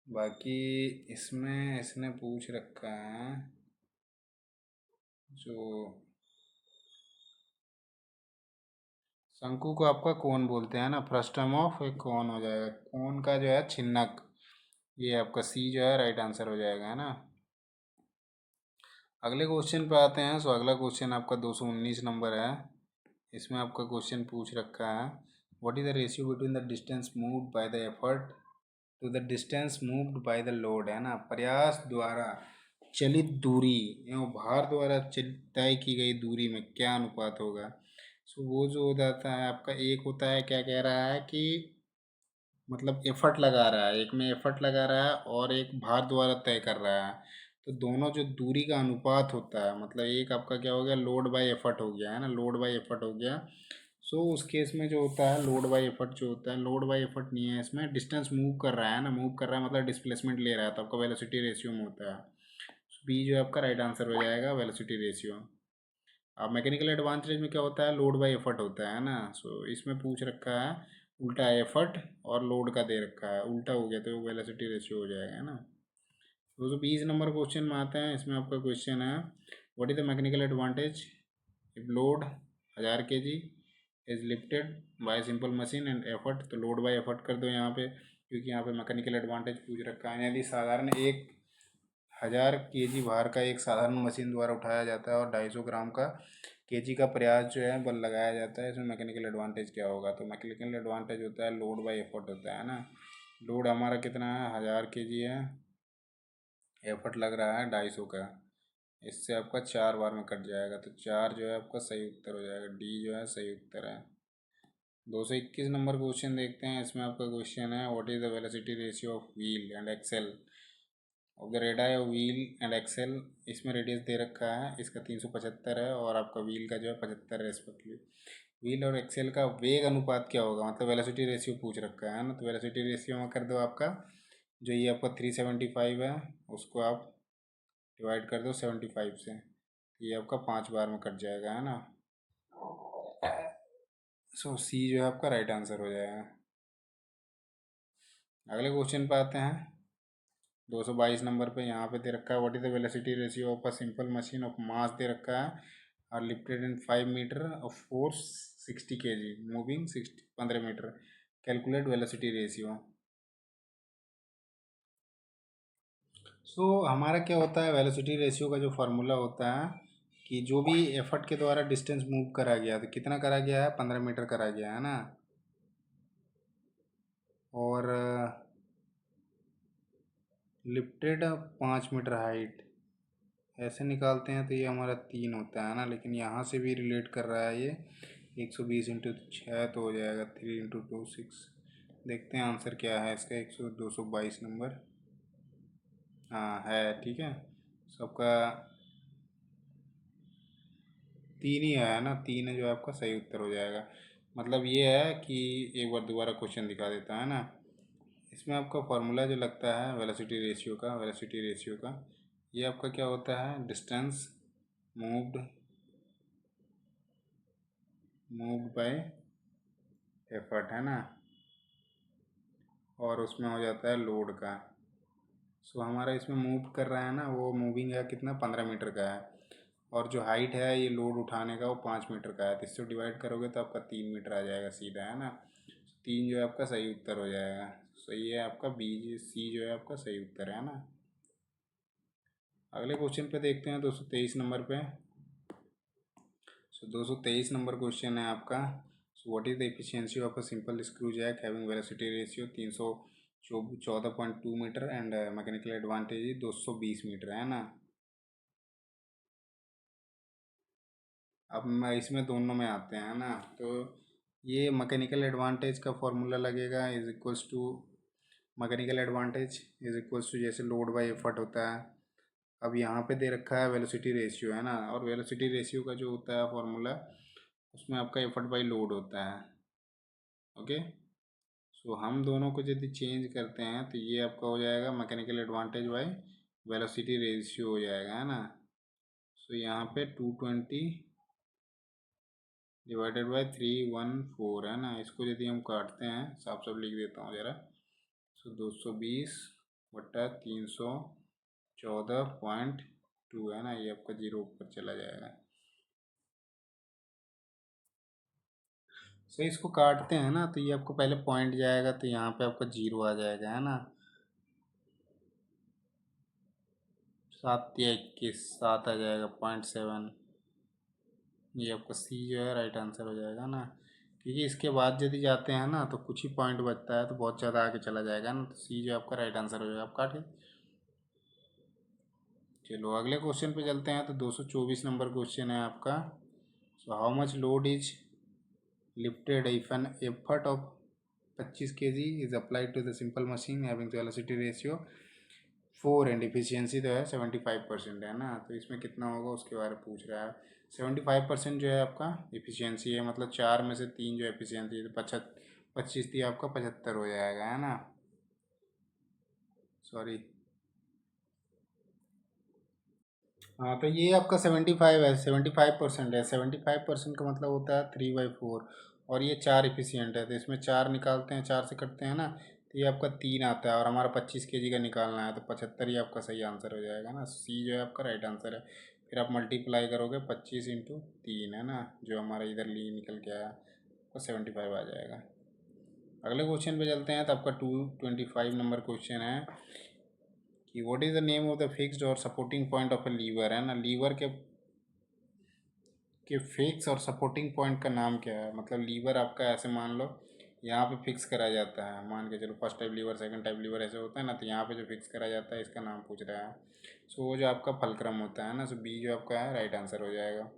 बाकी इसमें इसने पूछ रखा है जो शंकु को आपका कोन बोलते हैं ना, फ्रस्टम ऑफ एक कोन हो जाएगा, कोन का जो है छिन्नक। ये आपका सी जो है राइट आंसर हो जाएगा, है ना। अगले क्वेश्चन पे आते हैं। सो अगला क्वेश्चन आपका 219 नंबर है। इसमें आपका क्वेश्चन पूछ रखा है what is the ratio between the distance moved by the effort to the distance moved by the load, है ना। प्रयास द्वारा चलित दूरी एवं भार द्वारा तय की गई दूरी में क्या अनुपात होगा। सो वो जो हो जाता है आपका, एक होता है क्या कह रहा है कि मतलब एफर्ट लगा रहा है, एक में एफर्ट लगा रहा है और एक भार द्वारा तय कर रहा है। तो दोनों जो दूरी का अनुपात होता है, मतलब एक आपका क्या हो गया, लोड बाय एफर्ट हो गया, है ना, लोड बाय एफर्ट हो गया। सो उस केस में जो होता है लोड बाय एफर्ट जो होता है, लोड बाय एफर्ट नहीं है इसमें, डिस्टेंस मूव कर रहा है ना, मूव कर रहा है मतलब डिस्प्लेसमेंट ले रहा है, तो आपका वेलोसिटी रेशियो में होता है। बी जो है आपका राइट आंसर हो जाएगा, वेलोसिटी रेशियो। अब मैकेनिकल एडवांटेज में क्या होता है, लोड बाय एफर्ट होता है ना। सो इसमें पूछ रखा है उल्टा एफर्ट और लोड का दे रखा है, उल्टा हो गया तो वेलोसिटी रेशियो हो जाएगा, है ना। 220 नंबर क्वेश्चन में आते हैं। इसमें आपका क्वेश्चन है what is the mechanical advantage if load 1000 kg is lifted bye simple machine and effort. तो लोड बाय एफर्ट कर दो यहाँ पे, क्योंकि यहाँ पे मैकेनिकल एडवांटेज पूछ रखा है। यदि साधारण 1000 kg भार का एक साधारण मशीन द्वारा उठाया जाता है और 250 ग्राम का केजी का प्रयास जो है बल लगाया जाता है, इसमें मैकेनिकल एडवांटेज क्या होगा। तो मैकेनिकल एडवांटेज होता है लोड बाय एफर्ट होता है ना। लोड हमारा कितना है, 1000 kg है, एफर्ट लग रहा है 250 का। इससे आपका 4 बार में कट जाएगा, तो 4 जो है आपका सही उत्तर हो जाएगा, डी जो है सही उत्तर है। 221 नंबर क्वेश्चन देखते हैं। इसमें आपका क्वेश्चन है what is the velocity ratio of wheel and axle of the radii of wheel and axle. इसमें रेडियस दे रखा है, इसका 375 है और आपका व्हील का जो है 75 है रेस्पेक्टिवली। व्हील और एक्सेल का वेग अनुपात क्या होगा, मतलब वेलोसिटी रेशियो पूछ रखा है ना। तो वेलोसिटी रेशियो में कर दो आपका जो ये आपका 375 है, उसको आप डिवाइड कर दो 75 से, ये आपका 5 बार में कट जाएगा, है ना। सो सी जो है आपका राइट आंसर हो जाएगा। अगले क्वेश्चन पे आते हैं। 222 नंबर पे यहाँ पे दे रखा है what is the velocity ratio of a simple machine of mass दे रखा है और lifted in 5 metre of force 60 kg moving 15 metre. Calculate velocity ratio. So हमारा क्या होता है, वेलोसिटी रेशियो का जो फार्मूला होता है कि जो भी एफर्ट के द्वारा डिस्टेंस मूव करा गया, तो कितना करा गया है, 15 मीटर करा गया है ना। और लिफ्टेड 5 मीटर हाइट, ऐसे निकालते हैं तो ये हमारा 3 होता है ना, लेकिन यहाँ से भी रिलेट कर रहा है ये 120 × 6 तो हो जाएगा 3 × 2 6। देखते हैं आंसर क्या है इसका, 222 नंबर। हाँ है, ठीक है। सबका 3 ही है ना, 3 है जो आपका सही उत्तर हो जाएगा। मतलब ये है कि एक बार दोबारा क्वेश्चन दिखा देता है ना। इसमें आपका फार्मूला जो लगता है वेलोसिटी रेशियो का, ये आपका क्या होता है, डिस्टेंस मूव्ड बाय एफर्ट, है ना, और उसमें हो जाता है लोड का। सो हमारा इसमें मूव कर रहा है ना, वो मूविंग है कितना, 15 मीटर का है, और जो हाइट है ये लोड उठाने का वो 5 मीटर का है, तो इससे डिवाइड करोगे तो आपका 3 मीटर आ जाएगा सीधा, है ना। 3 जो है आपका सही उत्तर हो जाएगा। सही है आपका बी, सी जो है आपका सही उत्तर है ना। अगले क्वेश्चन पे देखते हैं 223 नंबर पे। सो 223 नंबर क्वेश्चन है आपका। So what is the efficiency of a simple screw jack having velocity ratio 314.2 metre and mechanical advantage 220 metre, है ना। अब मैं इसमें दोनों में आते हैं ना, तो ये मैकेनिकल एडवांटेज का फॉर्मूला लगेगा is equals to mechanical advantage is equals to जैसे लोड बाई एफर्ट होता है। अब यहाँ पे दे रखा है वेलोसिटी रेशियो है ना, और वेलोसिटी रेशियो का जो होता है फॉर्मूला, उसमें आपका एफर्ट बाई लोड होता है। ओके, सो हम दोनों को यदि चेंज करते हैं तो ये आपका हो जाएगा mechanical advantage by velocity ratio हो जाएगा, है ना। सो यहाँ पे 220 डिवाइडेड बाई 314 है ना। इसको यदि हम काटते हैं, साफ साफ लिख देता हूँ ज़रा। सो 220/314.2 है ना, ये आपका जीरो ऊपर चला जाएगा। सो इसको काटते हैं ना, तो ये आपको पहले पॉइंट जाएगा, तो यहाँ पे आपका जीरो आ जाएगा, है ना। 7 या 21, 7 आ जाएगा, 0.7। ये आपका सी जो है राइट आंसर हो जाएगा ना, क्योंकि इसके बाद यदि जाते हैं ना तो कुछ ही पॉइंट बचता है, तो बहुत ज़्यादा आगे चला जाएगा ना, तो सी जो आपका राइट आंसर हो जाएगा। आप काट के चलो अगले क्वेश्चन पे चलते हैं। तो 224 नंबर क्वेश्चन है आपका। So how much load is lifted if an effort of 25 kg is applied to the simple machine having velocity ratio 4 and efficiency तो है 75% है ना। तो इसमें कितना होगा उसके बारे में पूछ रहा है। 75% जो है आपका इफिशियंसी है, मतलब 4 में से 3 जो एफिशियंसी है, तो 25 थी आपका 75 हो जाएगा, है ना। सॉरी, हाँ तो ये आपका 75 है, 75% है। 75% का मतलब होता है 3/4, और ये 4 इफिशियंट है, तो इसमें 4 निकालते हैं, 4 से कटते हैं ना, तो ये आपका 3 आता है, और हमारा 25 kg का निकालना है, तो 75 ही आपका सही आंसर हो जाएगा ना। सी जो है आपका राइट आंसर है। फिर आप मल्टीप्लाई करोगे 25 × 3 है ना, जो हमारा इधर निकल के आया, आपका 75 आ जाएगा। अगले क्वेश्चन पे चलते हैं। तो आपका 225 नंबर क्वेश्चन है कि what is the name of the fixed और supporting point of a lever, है ना। लीवर के फिक्स और सपोर्टिंग पॉइंट का नाम क्या है। मतलब लीवर आपका ऐसे मान लो यहाँ पे फिक्स करा जाता है, मान के चलो first type lever, second type lever ऐसे होता है ना, तो यहाँ पे जो फिक्स करा जाता है इसका नाम पूछ रहा है। सो वो जो आपका फलक्रम होता है ना, सो बी जो आपका है राइट आंसर हो जाएगा।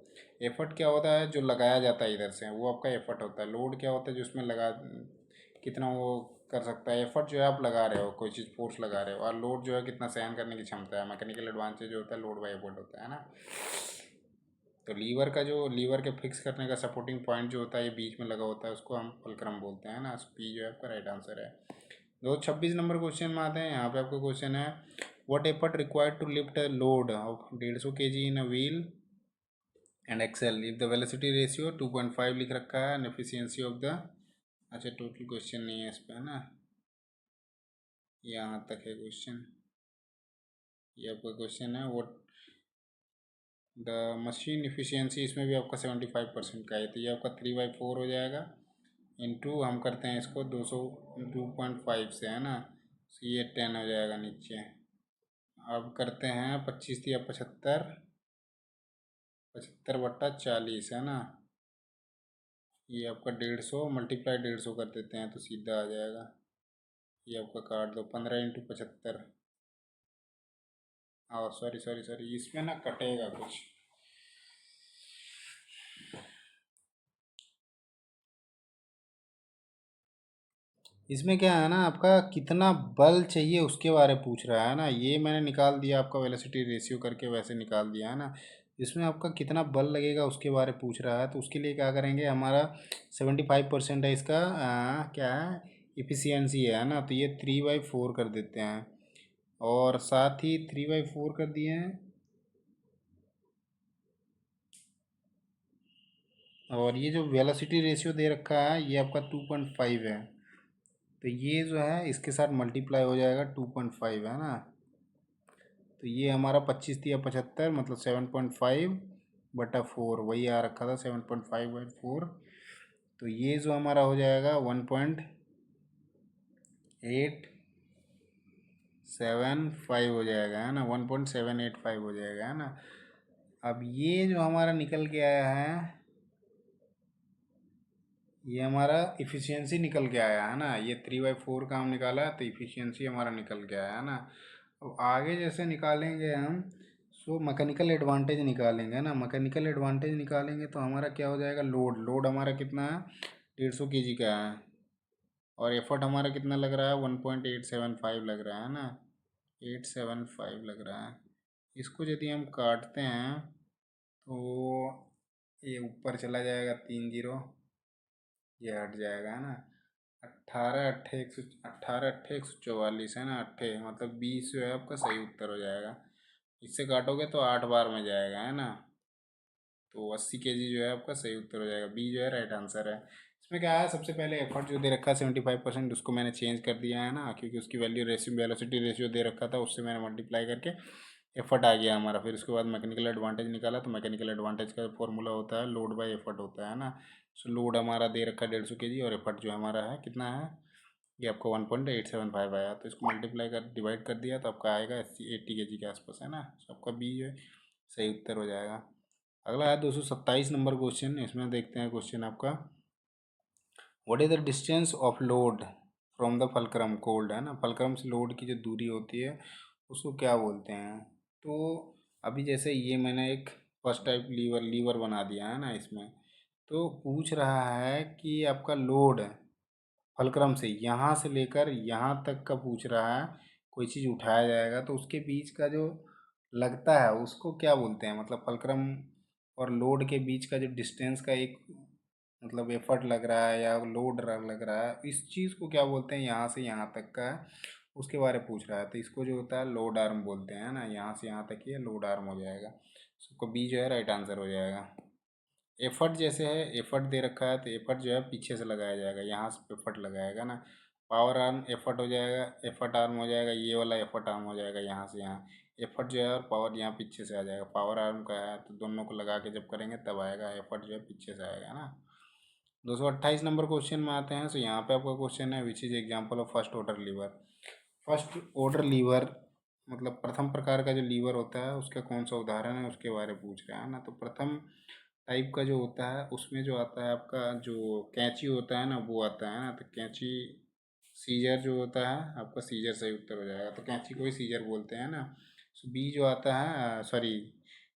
एफर्ट क्या होता है, जो लगाया जाता है इधर से, वो आपका एफर्ट होता है। लोड क्या होता है, जो उसमें लगा कितना वो कर सकता है। एफर्ट जो है आप लगा रहे हो, कोई चीज़ फोर्स लगा रहे हो, और लोड जो है कितना सहन करने की क्षमता है। मैकेनिकल एडवांटेज जो होता है लोड बाई एफर्ट होता है ना। तो लीवर के फिक्स करने का सपोर्टिंग पॉइंट जो होता है, ये बीच में लगा होता है, उसको हम फुलक्रम बोलते हैं ना। पी जो है आपका राइट आंसर है। 226 नंबर क्वेश्चन में आते हैं। यहाँ पे आपका क्वेश्चन है what effort required to lift a load of 150 kg in a wheel and axle if the velocity ratio 2.5 लिख रखा है एंड एफिशिएंसी ऑफ द, अच्छा टोटल क्वेश्चन नहीं है इस पर, है ना, यहाँ तक है क्वेश्चन। ये आपका क्वेश्चन है व्हाट द मशीन इफिशियंसी, इसमें भी आपका 75% का है, तो ये आपका 3/4 हो जाएगा। इंटू हम करते हैं इसको 202.5 से, है ना, तो ये 10 हो जाएगा नीचे। अब करते हैं 25 या 75, 75/40 है ना। ये आपका 150 मल्टीप्लाई 150 कर देते हैं, तो सीधा आ जाएगा। ये आपका काट दो 15 × 75। और सॉरी सॉरी सॉरी, इसमें ना कटेगा कुछ। इसमें क्या है ना, आपका कितना बल चाहिए उसके बारे में पूछ रहा है ना। ये मैंने निकाल दिया आपका वेलोसिटी रेशियो करके, वैसे निकाल दिया है ना। इसमें आपका कितना बल लगेगा उसके बारे में पूछ रहा है, तो उसके लिए क्या करेंगे, हमारा 75% है इसका, क्या है, इफिशियंसी है ना, तो ये 3/4 कर देते हैं, और साथ ही 3/4 कर दिए हैं, और ये जो वेलोसिटी रेशियो दे रखा है ये आपका 2.5 है, तो ये जो है इसके साथ मल्टीप्लाई हो जाएगा 2.5, है ना। तो ये हमारा 25 या 75, मतलब 7.5/4 वही आ रखा था, 7.5/4। तो ये जो हमारा हो जाएगा 1.875 हो जाएगा, है ना, 1.785 हो जाएगा, है ना। अब ये जो हमारा निकल के आया है, ये हमारा इफिशियंसी निकल के आया है ना। ये 3/4 का हम निकाला है, तो इफिशियंसी हमारा निकल के आया है ना। अब आगे जैसे निकालेंगे हम, सो मैकेनिकल एडवांटेज निकालेंगे ना। मैकेनिकल एडवांटेज निकालेंगे तो हमारा क्या हो जाएगा, लोड हमारा कितना है, 150 kg का है, और एफर्ट हमारा कितना लग रहा है, 1.875 लग रहा है ना, 875 लग रहा है। इसको यदि हम काटते हैं तो ये ऊपर चला जाएगा 3 जीरो, ये हट जाएगा है ना। 18 अट्ठे 144 है ना, अट्ठे मतलब 20 जो है आपका सही उत्तर हो जाएगा। इससे काटोगे तो 8 बार में जाएगा है ना, तो 80 kg जो है आपका सही उत्तर हो जाएगा। बी जो है राइट आंसर है। इसमें क्या है, सबसे पहले एफर्ट जो दे रखा है 75%, उसको मैंने चेंज कर दिया है ना, क्योंकि उसकी वैल्यू रेशियो वेलोसिटी रेशियो दे रखा था, उससे मैंने मल्टीप्लाई करके एफर्ट आ गया हमारा। फिर उसके बाद मैकेनिकल एडवांटेज निकाला, तो मैकेनिकल एडवांटेज का फॉर्मूला होता है लोड बाय एफर्ट होता है ना। सो लोड हमारा दे रखा है 150 kg, और एफर्ट जो हमारा है कितना है, ये आपको 1.875 आया। तो इसको मल्टीप्लाई कर डिवाइड कर दिया तो आपका आएगा 80 kg के आसपास है ना। सो आपका बी जो है सही उत्तर हो जाएगा। अगला है 227 नंबर क्वेश्चन। इसमें देखते हैं क्वेश्चन आपका, what is the distance of load from the fulcrum cold है ना। फलक्रम से लोड की जो दूरी होती है उसको क्या बोलते हैं। तो अभी जैसे ये मैंने एक फर्स्ट टाइप लीवर लीवर बना दिया है ना इसमें, तो पूछ रहा है कि आपका लोड फलक्रम से यहाँ से लेकर यहाँ तक का पूछ रहा है। कोई चीज़ उठाया जाएगा तो उसके बीच का जो लगता है उसको क्या बोलते हैं, मतलब फलक्रम और लोड के बीच का जो डिस्टेंस का एक मतलब एफर्ट लग रहा है या लोड लग रहा है, इस चीज़ को क्या बोलते हैं, यहाँ से यहाँ तक का है, उसके बारे में पूछ रहा है। तो इसको जो होता है लोड आर्म बोलते हैं ना, यहाँ से यहाँ तक ये लोड आर्म हो जाएगा। इसको बी जो है राइट आंसर हो जाएगा। एफर्ट जैसे है, एफर्ट दे रखा है तो एफर्ट जो है पीछे से लगाया जाएगा, यहाँ से एफर्ट लगाएगा ना। पावर आर्म एफर्ट हो जाएगा, एफर्ट आर्म हो जाएगा, ये वाला एफर्ट आर्म हो जाएगा यहाँ से यहाँ। एफर्ट जो है और पावर यहाँ पीछे से आ जाएगा। पावर आर्म का है तो दोनों को लगा के जब करेंगे तब आएगा, एफर्ट जो है पीछे से आएगा ना। 228 नंबर क्वेश्चन में आते हैं। तो यहाँ पे आपका क्वेश्चन है, which is example of first order liver. First order liver मतलब प्रथम प्रकार का जो लीवर होता है उसका कौन सा उदाहरण है, उसके बारे में पूछ रहा है ना। तो प्रथम टाइप का जो होता है उसमें जो आता है आपका जो कैंची होता है ना, वो आता है ना। तो कैंची सीजर जो होता है आपका, सीजर सही उत्तर हो जाएगा। तो कैंची को ही सीजर बोलते हैं ना। सो बी जो आता है, सॉरी,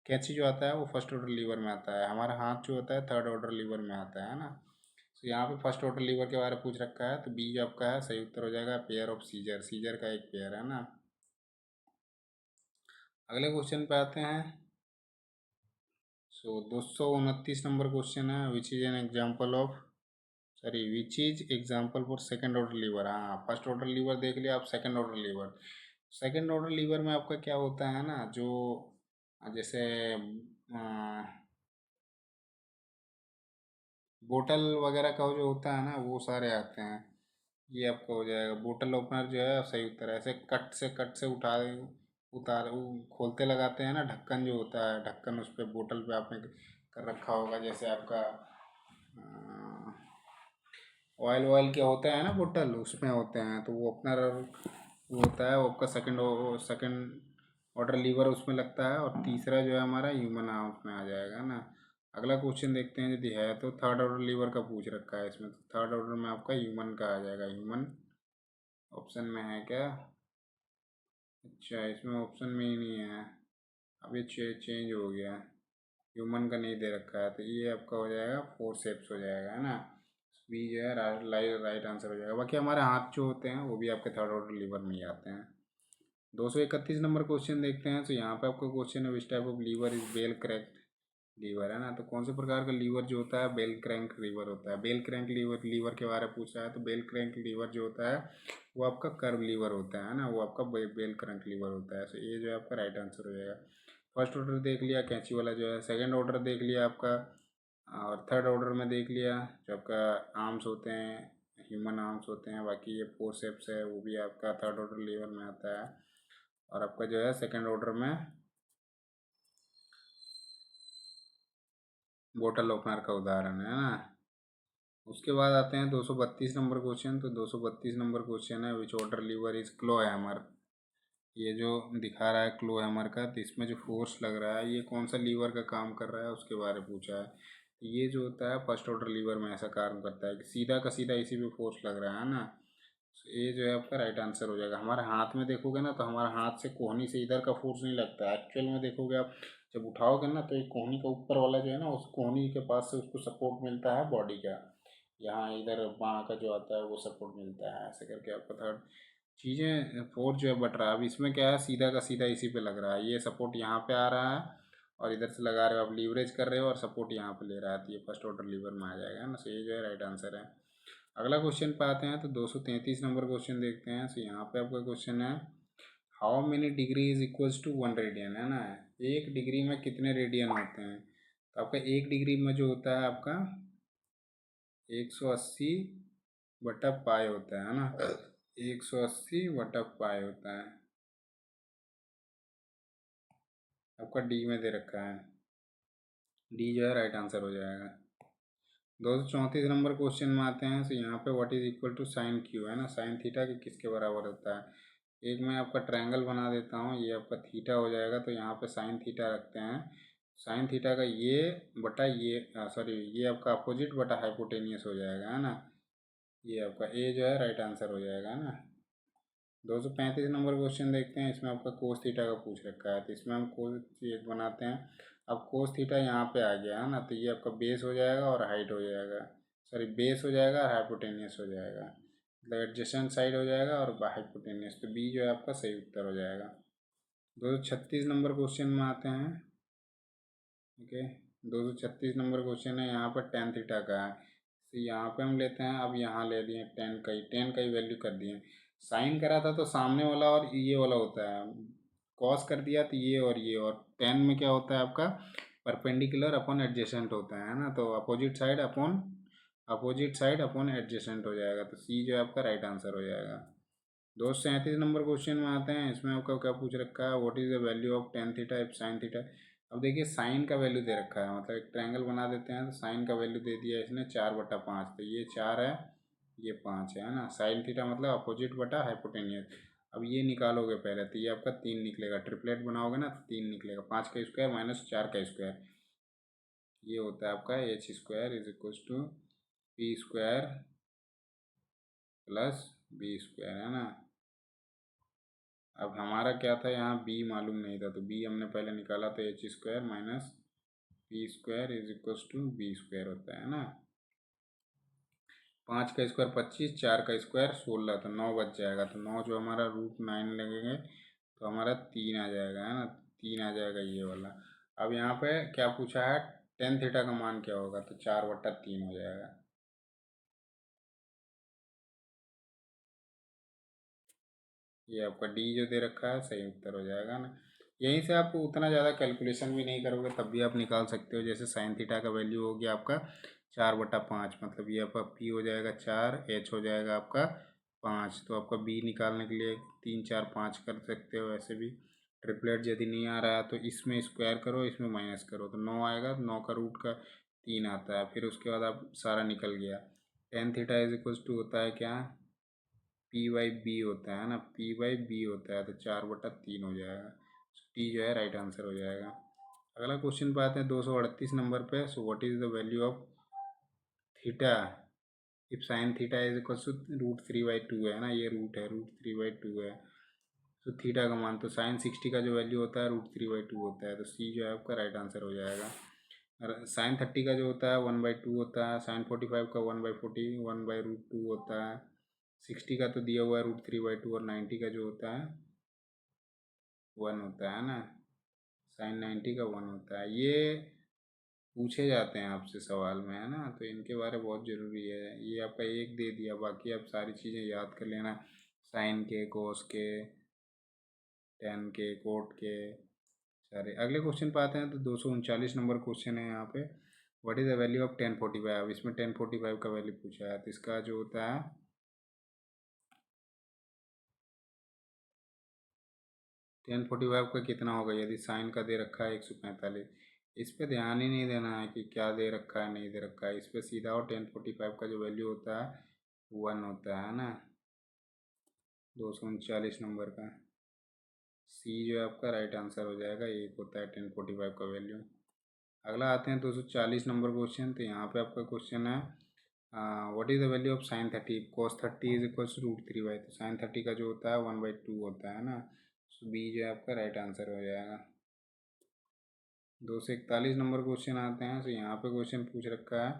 कैंची जो आता है वो फर्स्ट ऑर्डर लीवर में आता है। हमारा हाथ जो होता है थर्ड ऑर्डर लीवर में आता है ना। तो यहाँ पे फर्स्ट ऑर्डर लीवर के बारे में पूछ रखा है, तो बी जो आपका है सही उत्तर हो जाएगा, पेयर ऑफ सीजर, सीजर का एक पेयर है ना। अगले क्वेश्चन पे आते हैं। सो 229 नंबर क्वेश्चन है, which is an example of, sorry, which is example for second order liver. हाँ, फर्स्ट ऑर्डर लीवर देख लिया आप, second order liver. Second order liver में आपका क्या होता है ना, जो जैसे बोतल वगैरह का जो होता है ना वो सारे आते हैं। ये आपका हो जाएगा बोतल ओपनर जो है सही उत्तर है। ऐसे कट से उठा उतार खोलते लगाते हैं ना, ढक्कन जो होता है, ढक्कन उस पर बोतल पे आपने कर रखा होगा, जैसे आपका ऑयल ऑयल के होते हैं ना बोतल, उसमें होते हैं। तो वो ओपनर वो होता है, वो आपका सेकंड ऑर्डर लीवर उसमें लगता है। और तीसरा जो है हमारा ह्यूमन आर्म्स में आ जाएगा ना। अगला क्वेश्चन देखते हैं यदि है तो, थर्ड ऑर्डर लीवर का पूछ रखा है इसमें। तो थर्ड ऑर्डर में आपका ह्यूमन का आ जाएगा। ह्यूमन ऑप्शन में है क्या, अच्छा इसमें ऑप्शन में ही नहीं है, अब ये चेंज हो गया, ह्यूमन का नहीं दे रखा है। तो ये आपका हो जाएगा फोरसेप्स हो जाएगा है ना। बी जो है राइट आंसर हो जाएगा। बाकी हमारे हाथ जो होते हैं वो भी आपके थर्ड ऑर्डर लीवर में ही आते हैं। 231 नंबर क्वेश्चन देखते हैं। तो यहाँ पे आपका क्वेश्चन है, which type of lever is bell crank lever है ना। तो कौन से प्रकार का लीवर जो होता है बेल क्रैंक लीवर होता है। बेल क्रैंक लीवर के बारे में पूछा है। तो बेल क्रैंक लीवर जो होता है वो आपका कर्व लीवर होता है ना, वो आपका बेल क्रैंक लीवर होता है। तो ये जो है आपका राइट आंसर हो जाएगा। फर्स्ट ऑर्डर देख लिया कैंची वाला जो है, सेकंड ऑर्डर देख लिया आपका, और थर्ड ऑर्डर में देख लिया जो आपका आर्म्स होते हैं, ह्यूमन आर्म्स होते हैं। बाकी ये फोरसेप्स है वो भी आपका थर्ड ऑर्डर लीवर में आता है। और आपका जो है सेकंड ऑर्डर में बोतल ओपनर का उदाहरण है ना। उसके बाद आते हैं 232 नंबर क्वेश्चन। तो 232 नंबर क्वेश्चन है, which order lever is claw hammer. ये जो दिखा रहा है क्लो हैमर का, तो इसमें जो फोर्स लग रहा है ये कौन सा लीवर का काम कर रहा है उसके बारे में पूछा है। तो ये जो होता है फर्स्ट ऑर्डर लीवर में ऐसा काम करता है कि सीधा का सीधा इसी पे फोर्स लग रहा है ना। तो ये जो है आपका राइट आंसर हो जाएगा। हमारे हाथ में देखोगे ना तो हमारा हाथ से कोहनी से इधर का फोर्स नहीं लगता है। एक्चुअल में देखोगे आप जब उठाओगे ना तो एक कोहनी का ऊपर वाला जो है ना, उस कोहनी के पास से उसको सपोर्ट मिलता है बॉडी का। यहाँ इधर बाँ का जो आता है वो सपोर्ट मिलता है, ऐसे करके आपको थर्ड चीज़ें फोर्थ जो है बट रहा है। अब इसमें क्या है, सीधा का सीधा इसी पे लग रहा है, ये सपोर्ट यहाँ पे आ रहा है और इधर से लगा रहे हो आप, लीवरेज कर रहे हो और सपोर्ट यहाँ पे ले रहा है, तो ये फर्स्ट ऑर्डर लीवर में आ जाएगा ना। सो ये जो है राइट आंसर है। अगला क्वेश्चन पे आते हैं, तो 233 नंबर क्वेश्चन देखते हैं। सो यहाँ पे आपका क्वेश्चन है, how many degree is equals to 1 radian, है ना। 1 डिग्री में कितने रेडियन होते हैं, तो आपका 1 डिग्री में जो होता है आपका 180 बटा पाई होता है ना। 180 बटा पाई होता है, आपका डी में दे रखा है, डी जो है राइट आंसर हो जाएगा। 234 नंबर क्वेश्चन में आते हैं। तो यहाँ पे what is equal to sine Q, है ना। साइन थीटा के किसके बराबर होता है। एक मैं आपका ट्रायंगल बना देता हूँ, ये आपका थीटा हो जाएगा, तो यहाँ पे साइन थीटा रखते हैं। साइन थीटा का ये बटा ये सॉरी ये आपका अपोजिट बटा हाइपोटेनियस हो जाएगा, है ना। ये आपका ए जो है राइट आंसर हो जाएगा ना। 235 नंबर क्वेश्चन देखते हैं। इसमें आपका कोस थीटा का पूछ रखा है, तो इसमें हम कोस एक बनाते हैं। अब कोस थीटा यहाँ पे आ गया है ना, तो ये आपका बेस हो जाएगा और हाइट हो जाएगा, सॉरी बेस हो जाएगा और हाइपोटेनियस हो जाएगा, मतलब एडजेसेंट साइड हो जाएगा और हाइपोटेनियस, तो बी जो है आपका सही उत्तर हो जाएगा। 236 नंबर क्वेश्चन में आते हैं। ओके, 236 नंबर क्वेश्चन है, यहाँ पर टेन थीटा का है, तो यहाँ पे हम लेते हैं। अब यहाँ ले दिए टेन का ही वैल्यू कर दिए। साइन करा था तो सामने वाला और ये वाला होता है, कॉस कर दिया तो ये और ये, और टेन में क्या होता है आपका परपेंडिकुलर अपॉन एडजेसेंट होता है ना, तो अपोजिट साइड अपॉन एडजेसेंट हो जाएगा, तो सी जो है आपका राइट आंसर हो जाएगा। 237 नंबर क्वेश्चन में आते हैं। इसमें आपका क्या पूछ रखा है, what is the value of tan theta if sine theta. अब देखिए साइन का वैल्यू दे रखा है, मतलब एक ट्रायंगल बना देते हैं, तो साइन का वैल्यू दे दिया इसने 4/5, तो ये 4 है, ये 5 है ना। साइन थीटा मतलब अपोजिट बटा हाइपोटेनियस। अब ये निकालोगे पहले, तो ये आपका 3 निकलेगा, ट्रिपलेट बनाओगे ना तो 3 निकलेगा, 5 का स्क्वायर माइनस 4 का स्क्वायर, ये होता है आपका H square is equal to P square plus B square, है ना। अब हमारा क्या था, यहाँ बी मालूम नहीं था, तो बी हमने पहले निकाला, तो H square minus P square is equal to B square होता है ना। 5 का स्क्वायर 25, 4 का स्क्वायर 16, तो 9 बच जाएगा, तो 9 जो हमारा √9 लगेंगे, तो हमारा 3 आ जाएगा, है ना। 3 आ जाएगा ये वाला। अब यहाँ पे क्या पूछा है, टेन थीटा का मान क्या होगा, तो 4/3 हो जाएगा। ये आपका डी जो दे रखा है सही उत्तर हो जाएगा ना। यहीं से आप उतना ज़्यादा कैलकुलेशन भी नहीं करोगे तब भी आप निकाल सकते हो। जैसे साइन थीटा का वैल्यू हो गया आपका 4/5, मतलब ये आपका पी हो जाएगा 4, एच हो जाएगा आपका 5, तो आपका बी निकालने के लिए 3 4 5 कर सकते हो। ऐसे भी ट्रिपलेट यदि नहीं आ रहा है तो इसमें स्क्वायर करो, इसमें माइनस करो, तो 9 आएगा, 9 का रूट का 3 आता है, फिर उसके बाद आप सारा निकल गया। Tan theta is equal to होता है क्या, P/B होता है ना, P/B होता है, तो 4/3 हो जाएगा, टी जो है राइट आंसर हो जाएगा। अगला क्वेश्चन पे आते हैं 238 नंबर पे। So what is the value of theta if sine theta is equal to √3/2, है ना, ये रूट है, √3/2 है, तो थीटा का मान, तो साइन 60 का जो वैल्यू होता है √3/2 होता है, तो सी जो है आपका राइट आंसर हो जाएगा। और साइन 30 का जो होता है 1/2 होता है, साइन 45 का 1/40 1/√2 होता है, 60 का तो दिया हुआ है √3/2, और 90 का जो होता है 1 होता है ना, साइन 90 का 1 होता है। ये पूछे जाते हैं आपसे सवाल में, है ना, तो इनके बारे में बहुत ज़रूरी है। ये आपका एक दे दिया, बाकी आप सारी चीज़ें याद कर लेना, साइन के, कोस के, टेन के, कोट के सारे। अगले क्वेश्चन पे आते हैं, तो 239 नंबर क्वेश्चन है यहाँ पे, what is the value of 1045। इसमें 1045 का वैल्यू पूछा है, तो इसका जो होता है 1045 का कितना होगा, यदि साइन का दे रखा है 145, इस पर ध्यान ही नहीं देना है कि क्या दे रखा है नहीं दे रखा है, इस पर सीधा, और 1045 का जो वैल्यू होता है 1 होता है ना। 239 नंबर का सी जो है आपका राइट आंसर हो जाएगा, एक होता है 1045 का वैल्यू। अगला आते हैं 240 नंबर क्वेश्चन। तो यहाँ पे आपका क्वेश्चन है, what is the value of sine 30 cos 30 is equals to √3/, तो साइन 30 का जो होता है 1/2 होता है ना, सो बी जो है आपका राइट आंसर हो जाएगा। 241 नंबर क्वेश्चन आते हैं। तो यहाँ पे क्वेश्चन पूछ रखा है,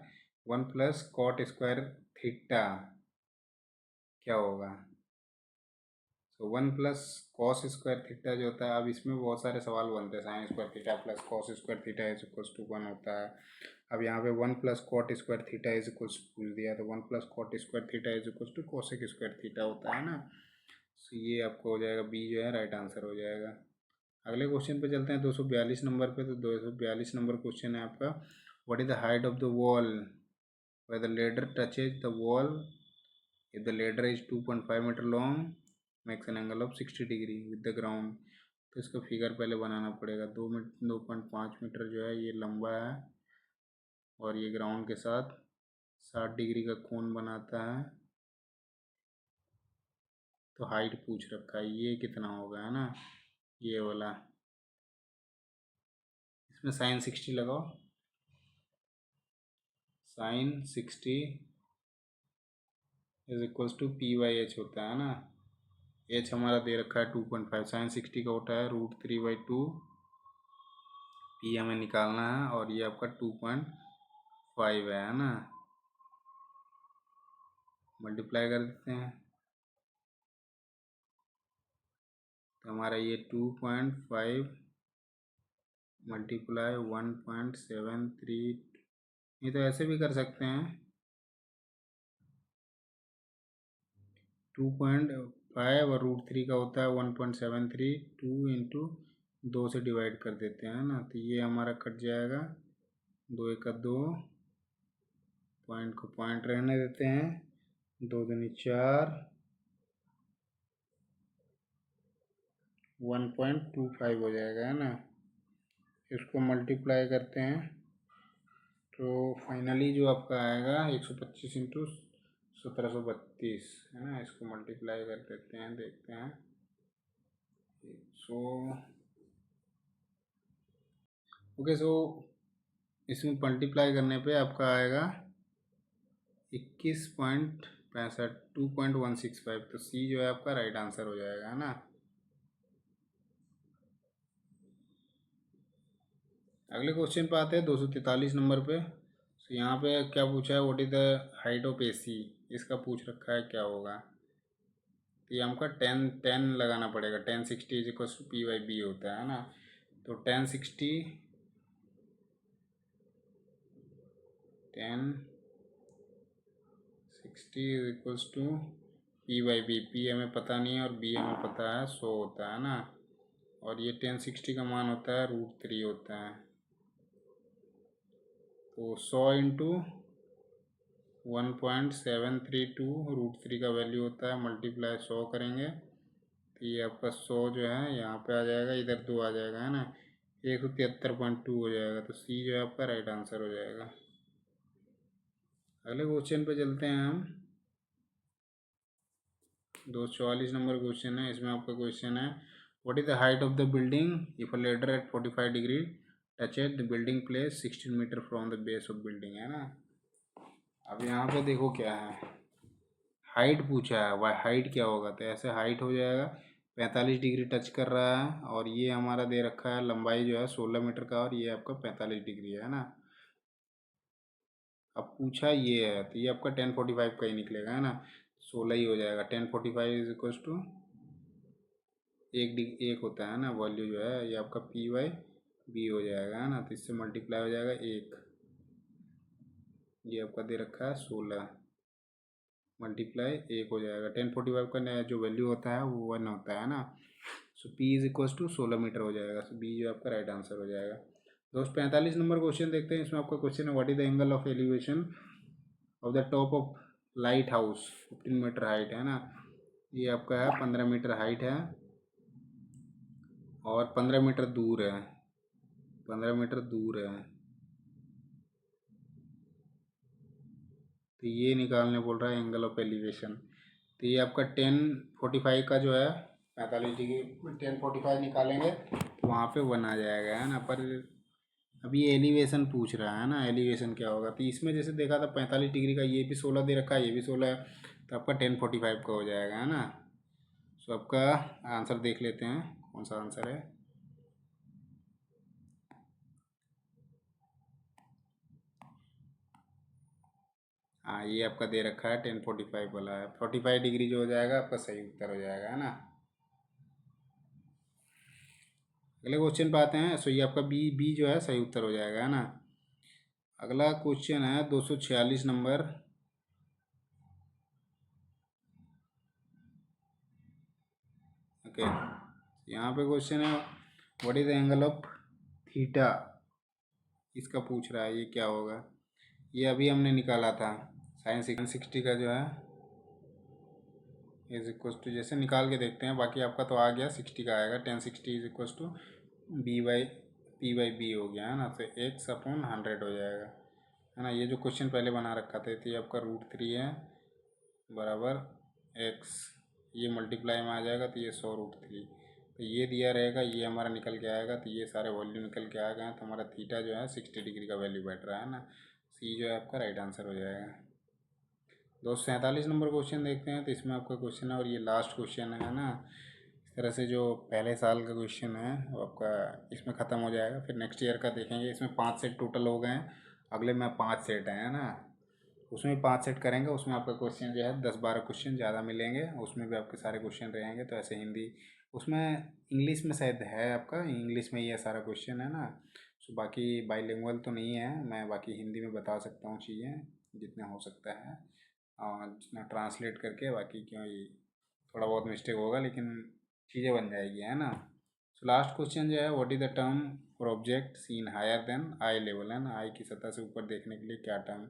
1 + cot² थीटा क्या होगा? तो 1 + cos² थीटा जो होता है, अब इसमें बहुत सारे सवाल बनते हैं। sin² theta plus cos² theta is equals to 1 होता है। अब यहाँ पे 1 + cot² थीटा इज इक्वल्स पूछ दिया, तो 1 + cot² theta is equals to cosec² theta होता है ना। तो ये आपको हो जाएगा, बी जो है राइट आंसर हो जाएगा। अगले क्वेश्चन पे चलते हैं 242 नंबर पे। तो 242 नंबर क्वेश्चन है आपका, what is the height of the wall where the ladder touches the wall if the ladder is 2.5 metre long makes an angle of 60 degree with the ground। तो इसका figure पहले बनाना पड़ेगा। 2.5 metre जो है ये लंबा है और ये ग्राउंड के साथ 60 डिग्री का कोण बनाता है। तो हाइट पूछ रखा है, ये कितना होगा, है ना, ये वाला। इसमें sin 60 लगाओ, sin 60 is equals to P/H होता है ना। एच हमारा दे रखा है 2.5, sin 60 का होता है √3/2। पी हमें निकालना है और ये आपका 2.5 है ना। मल्टीप्लाई कर देते हैं तो हमारा ये 2.5 मल्टीप्लाई 1.73, नहीं तो ऐसे भी कर सकते हैं। 2.5 और √3 का होता है 1.73, 2 इंटू 2 से डिवाइड कर देते हैं ना। तो ये हमारा कट जाएगा, 2 × 2, पॉइंट को पॉइंट रहने देते हैं, 2 दूनी 4, 1.25 हो जाएगा, है ना। इसको मल्टीप्लाई करते हैं तो फाइनली जो आपका आएगा 125 इंटू 1732, है ना। इसको मल्टीप्लाई कर देते हैं, देखते हैं। ओके, सो इसमें मल्टीप्लाई करने पे आपका आएगा 21.65, 2.165। तो सी जो है आपका राइट आंसर हो जाएगा, है ना। अगले क्वेश्चन पे आते हैं 243 नंबर पे। तो यहाँ पे क्या पूछा है, what is the height of AC, इसका पूछ रखा है क्या होगा। तो ये हमका 10 लगाना पड़ेगा। 1060 इज इक्वल टू P/B होता है ना। तो 1060 is equals to P/B। P हमें पता नहीं है और B हमें पता है, 100 होता है ना। और ये 1060 का मान होता है √3 होता है। तो 100 इंटू 1.732 √3 का वैल्यू होता है, मल्टीप्लाई 100 करेंगे तो ये आपका 100 जो है यहाँ पे आ जाएगा, इधर 2 आ जाएगा, है ना। 173.2 हो जाएगा। तो सी जो है आपका राइट आंसर हो जाएगा। अगले क्वेश्चन पे चलते हैं हम। 244 नंबर क्वेश्चन है। इसमें आपका क्वेश्चन है, what is the height of the building if a ladder at 45 degree touch at the building place 16 metre from the base of building, है ना। अब यहाँ पे देखो क्या है, हाइट पूछा है, वह हाइट क्या होगा। तो ऐसे हाइट हो जाएगा 45 डिग्री टच कर रहा है और ये हमारा दे रखा है लंबाई जो है 16 मीटर का और ये आपका 45 डिग्री है ना। अब पूछा ये है तो ये आपका 1045 का ही निकलेगा, है ना। 16 ही हो जाएगा। 1045 इज इक्वल्स टू एक होता है ना वैल्यू जो है, ये आपका P/B हो जाएगा, है ना। तो इससे मल्टीप्लाई हो जाएगा 1, ये आपका दे रखा है 16 मल्टीप्लाई 1 हो जाएगा। 1045 का नया जो वैल्यू होता है वो 1 होता है ना। So P is equals to 16 metre हो जाएगा। सो बी जो आपका राइट आंसर हो जाएगा। दोस्त 45 नंबर क्वेश्चन देखते हैं। इसमें आपका क्वेश्चन है, what is the angle of elevation of the top of lighthouse 15 metre height, है ना। ये आपका है 15 मीटर हाइट है और 15 मीटर दूर है, 15 मीटर दूर है। तो ये निकालने बोल रहा है एंगल ऑफ एलिवेशन। तो ये आपका 1045 का जो है 45 डिग्री 1045 निकालेंगे तो वहाँ पे 1 आ जाएगा, है ना। पर अभी ये एलिवेशन पूछ रहा है ना, एलिवेशन क्या होगा। तो इसमें जैसे देखा था 45 डिग्री का, ये भी 16 दे रखा है, ये भी 16 है, तो आपका 1045 का हो जाएगा, है ना। सो आपका आंसर देख लेते हैं कौन सा आंसर है। हाँ, ये आपका दे रखा है 1045 वाला है, 45 डिग्री जो हो जाएगा आपका सही उत्तर हो जाएगा, है ना। अगले क्वेश्चन पे आते हैं। सो ये आपका बी बी जो है सही उत्तर हो जाएगा, है ना। अगला क्वेश्चन है 246 नंबर। ओके, यहाँ पे क्वेश्चन है what is the angle of theta, इसका पूछ रहा है, ये क्या होगा। ये अभी हमने निकाला था साइन 60 का जो है इज इक्व टू, जैसे निकाल के देखते हैं, बाकी आपका तो आ गया 60 का आएगा, 1060 इज इक्व टू बी हो गया, है ना। तो x/100 हो जाएगा, है ना। ये जो क्वेश्चन पहले बना रखा था तो ये आपका √3 है बराबर x, ये मल्टीप्लाई में आ जाएगा तो ये 100√3, तो ये दिया रहेगा, ये हमारा निकल के आएगा, तो ये सारे वैल्यू निकल के आ गए हैं, तो हमारा थीटा जो है 60 डिग्री का वैल्यू बैठ रहा है ना। सी जो है आपका राइट आंसर हो जाएगा। 247 नंबर क्वेश्चन देखते हैं। तो इसमें आपका क्वेश्चन है और ये लास्ट क्वेश्चन है ना। इस तरह से जो पहले साल का क्वेश्चन है वो आपका इसमें ख़त्म हो जाएगा, फिर नेक्स्ट ईयर का देखेंगे। इसमें 5 सेट टोटल हो गए हैं, अगले में 5 सेट हैं, है ना। उसमें भी 5 सेट करेंगे, उसमें आपका क्वेश्चन जो है 10-12 क्वेश्चन ज़्यादा मिलेंगे, उसमें भी आपके सारे क्वेश्चन रहेंगे। तो ऐसे हिंदी, उसमें इंग्लिश में शायद है आपका, इंग्लिश में ये सारा क्वेश्चन है ना। सो बाकी बाईलिंगुअल तो नहीं है, मैं बाकी हिंदी में बता सकता हूँ चीज़ें जितना हो सकता है, जितना ट्रांसलेट करके, बाकी क्यों ये थोड़ा बहुत मिस्टेक होगा लेकिन चीज़ें बन जाएगी, है ना। सो लास्ट क्वेश्चन जो है what is the term for object seen higher than eye level, है ना। आई की सतह से ऊपर देखने के लिए क्या टर्म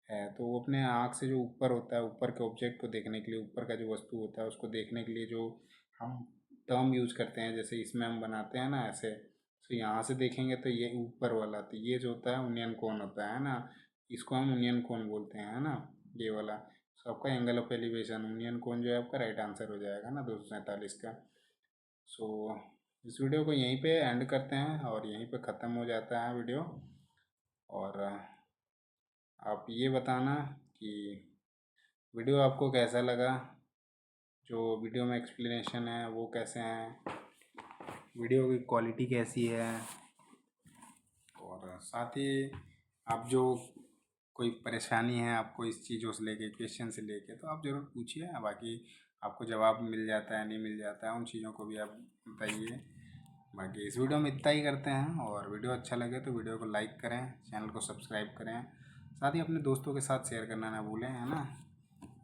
है। तो वो अपने आँख से जो ऊपर होता है, ऊपर के ऑब्जेक्ट को देखने के लिए, ऊपर का जो वस्तु होता है उसको देखने के लिए जो हम टर्म यूज़ करते हैं, जैसे इसमें हम बनाते हैं ना ऐसे। तो यहाँ से देखेंगे तो ये ऊपर वाला, तो ये जो होता है उन्नयन कोण होता है ना, इसको हम उन्नयन कोण बोलते हैं, है ना, ये वाला। तो आपका एंगल ऑफ एलिवेशन उन्नयन कोण जो है आपका राइट आंसर हो जाएगा ना 247 का। सो इस वीडियो को यहीं पे एंड करते हैं और यहीं पे ख़त्म हो जाता है वीडियो। और आप ये बताना कि वीडियो आपको कैसा लगा, जो वीडियो में एक्सप्लेनेशन है वो कैसे हैं, वीडियो की क्वालिटी कैसी है, और साथ ही आप जो कोई परेशानी है आपको इस चीज़ों से लेके, क्वेश्चन से लेके, तो आप ज़रूर पूछिए, बाकी आपको जवाब मिल जाता है नहीं मिल जाता है, उन चीज़ों को भी आप बताइए। बाकी इस वीडियो में इतना ही करते हैं, और वीडियो अच्छा लगे तो वीडियो को लाइक करें, चैनल को सब्सक्राइब करें, साथ ही अपने दोस्तों के साथ शेयर करना ना भूलें, है ना।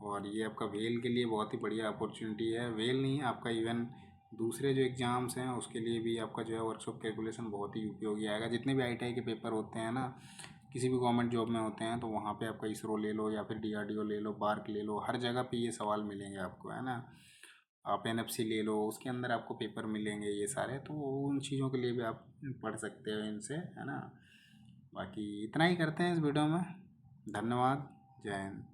और ये आपका वेल के लिए बहुत ही बढ़िया अपॉर्चुनिटी है, वेल नहीं आपका इवन दूसरे जो एग्ज़ाम्स हैं उसके लिए भी आपका जो है वर्कशॉप कैलकुलेशन बहुत ही उपयोगी आएगा। जितने भी ITI के पेपर होते हैं ना, किसी भी गवर्नमेंट जॉब में होते हैं, तो वहाँ पे आपका इसरो ले लो या फिर DRDO ले लो, बार्क ले लो, हर जगह पे ये सवाल मिलेंगे आपको, है ना। आप NFC ले लो, उसके अंदर आपको पेपर मिलेंगे ये सारे, तो उन चीज़ों के लिए भी आप पढ़ सकते हो इनसे, है ना। बाकी इतना ही करते हैं इस वीडियो में। धन्यवाद, जय हिंद।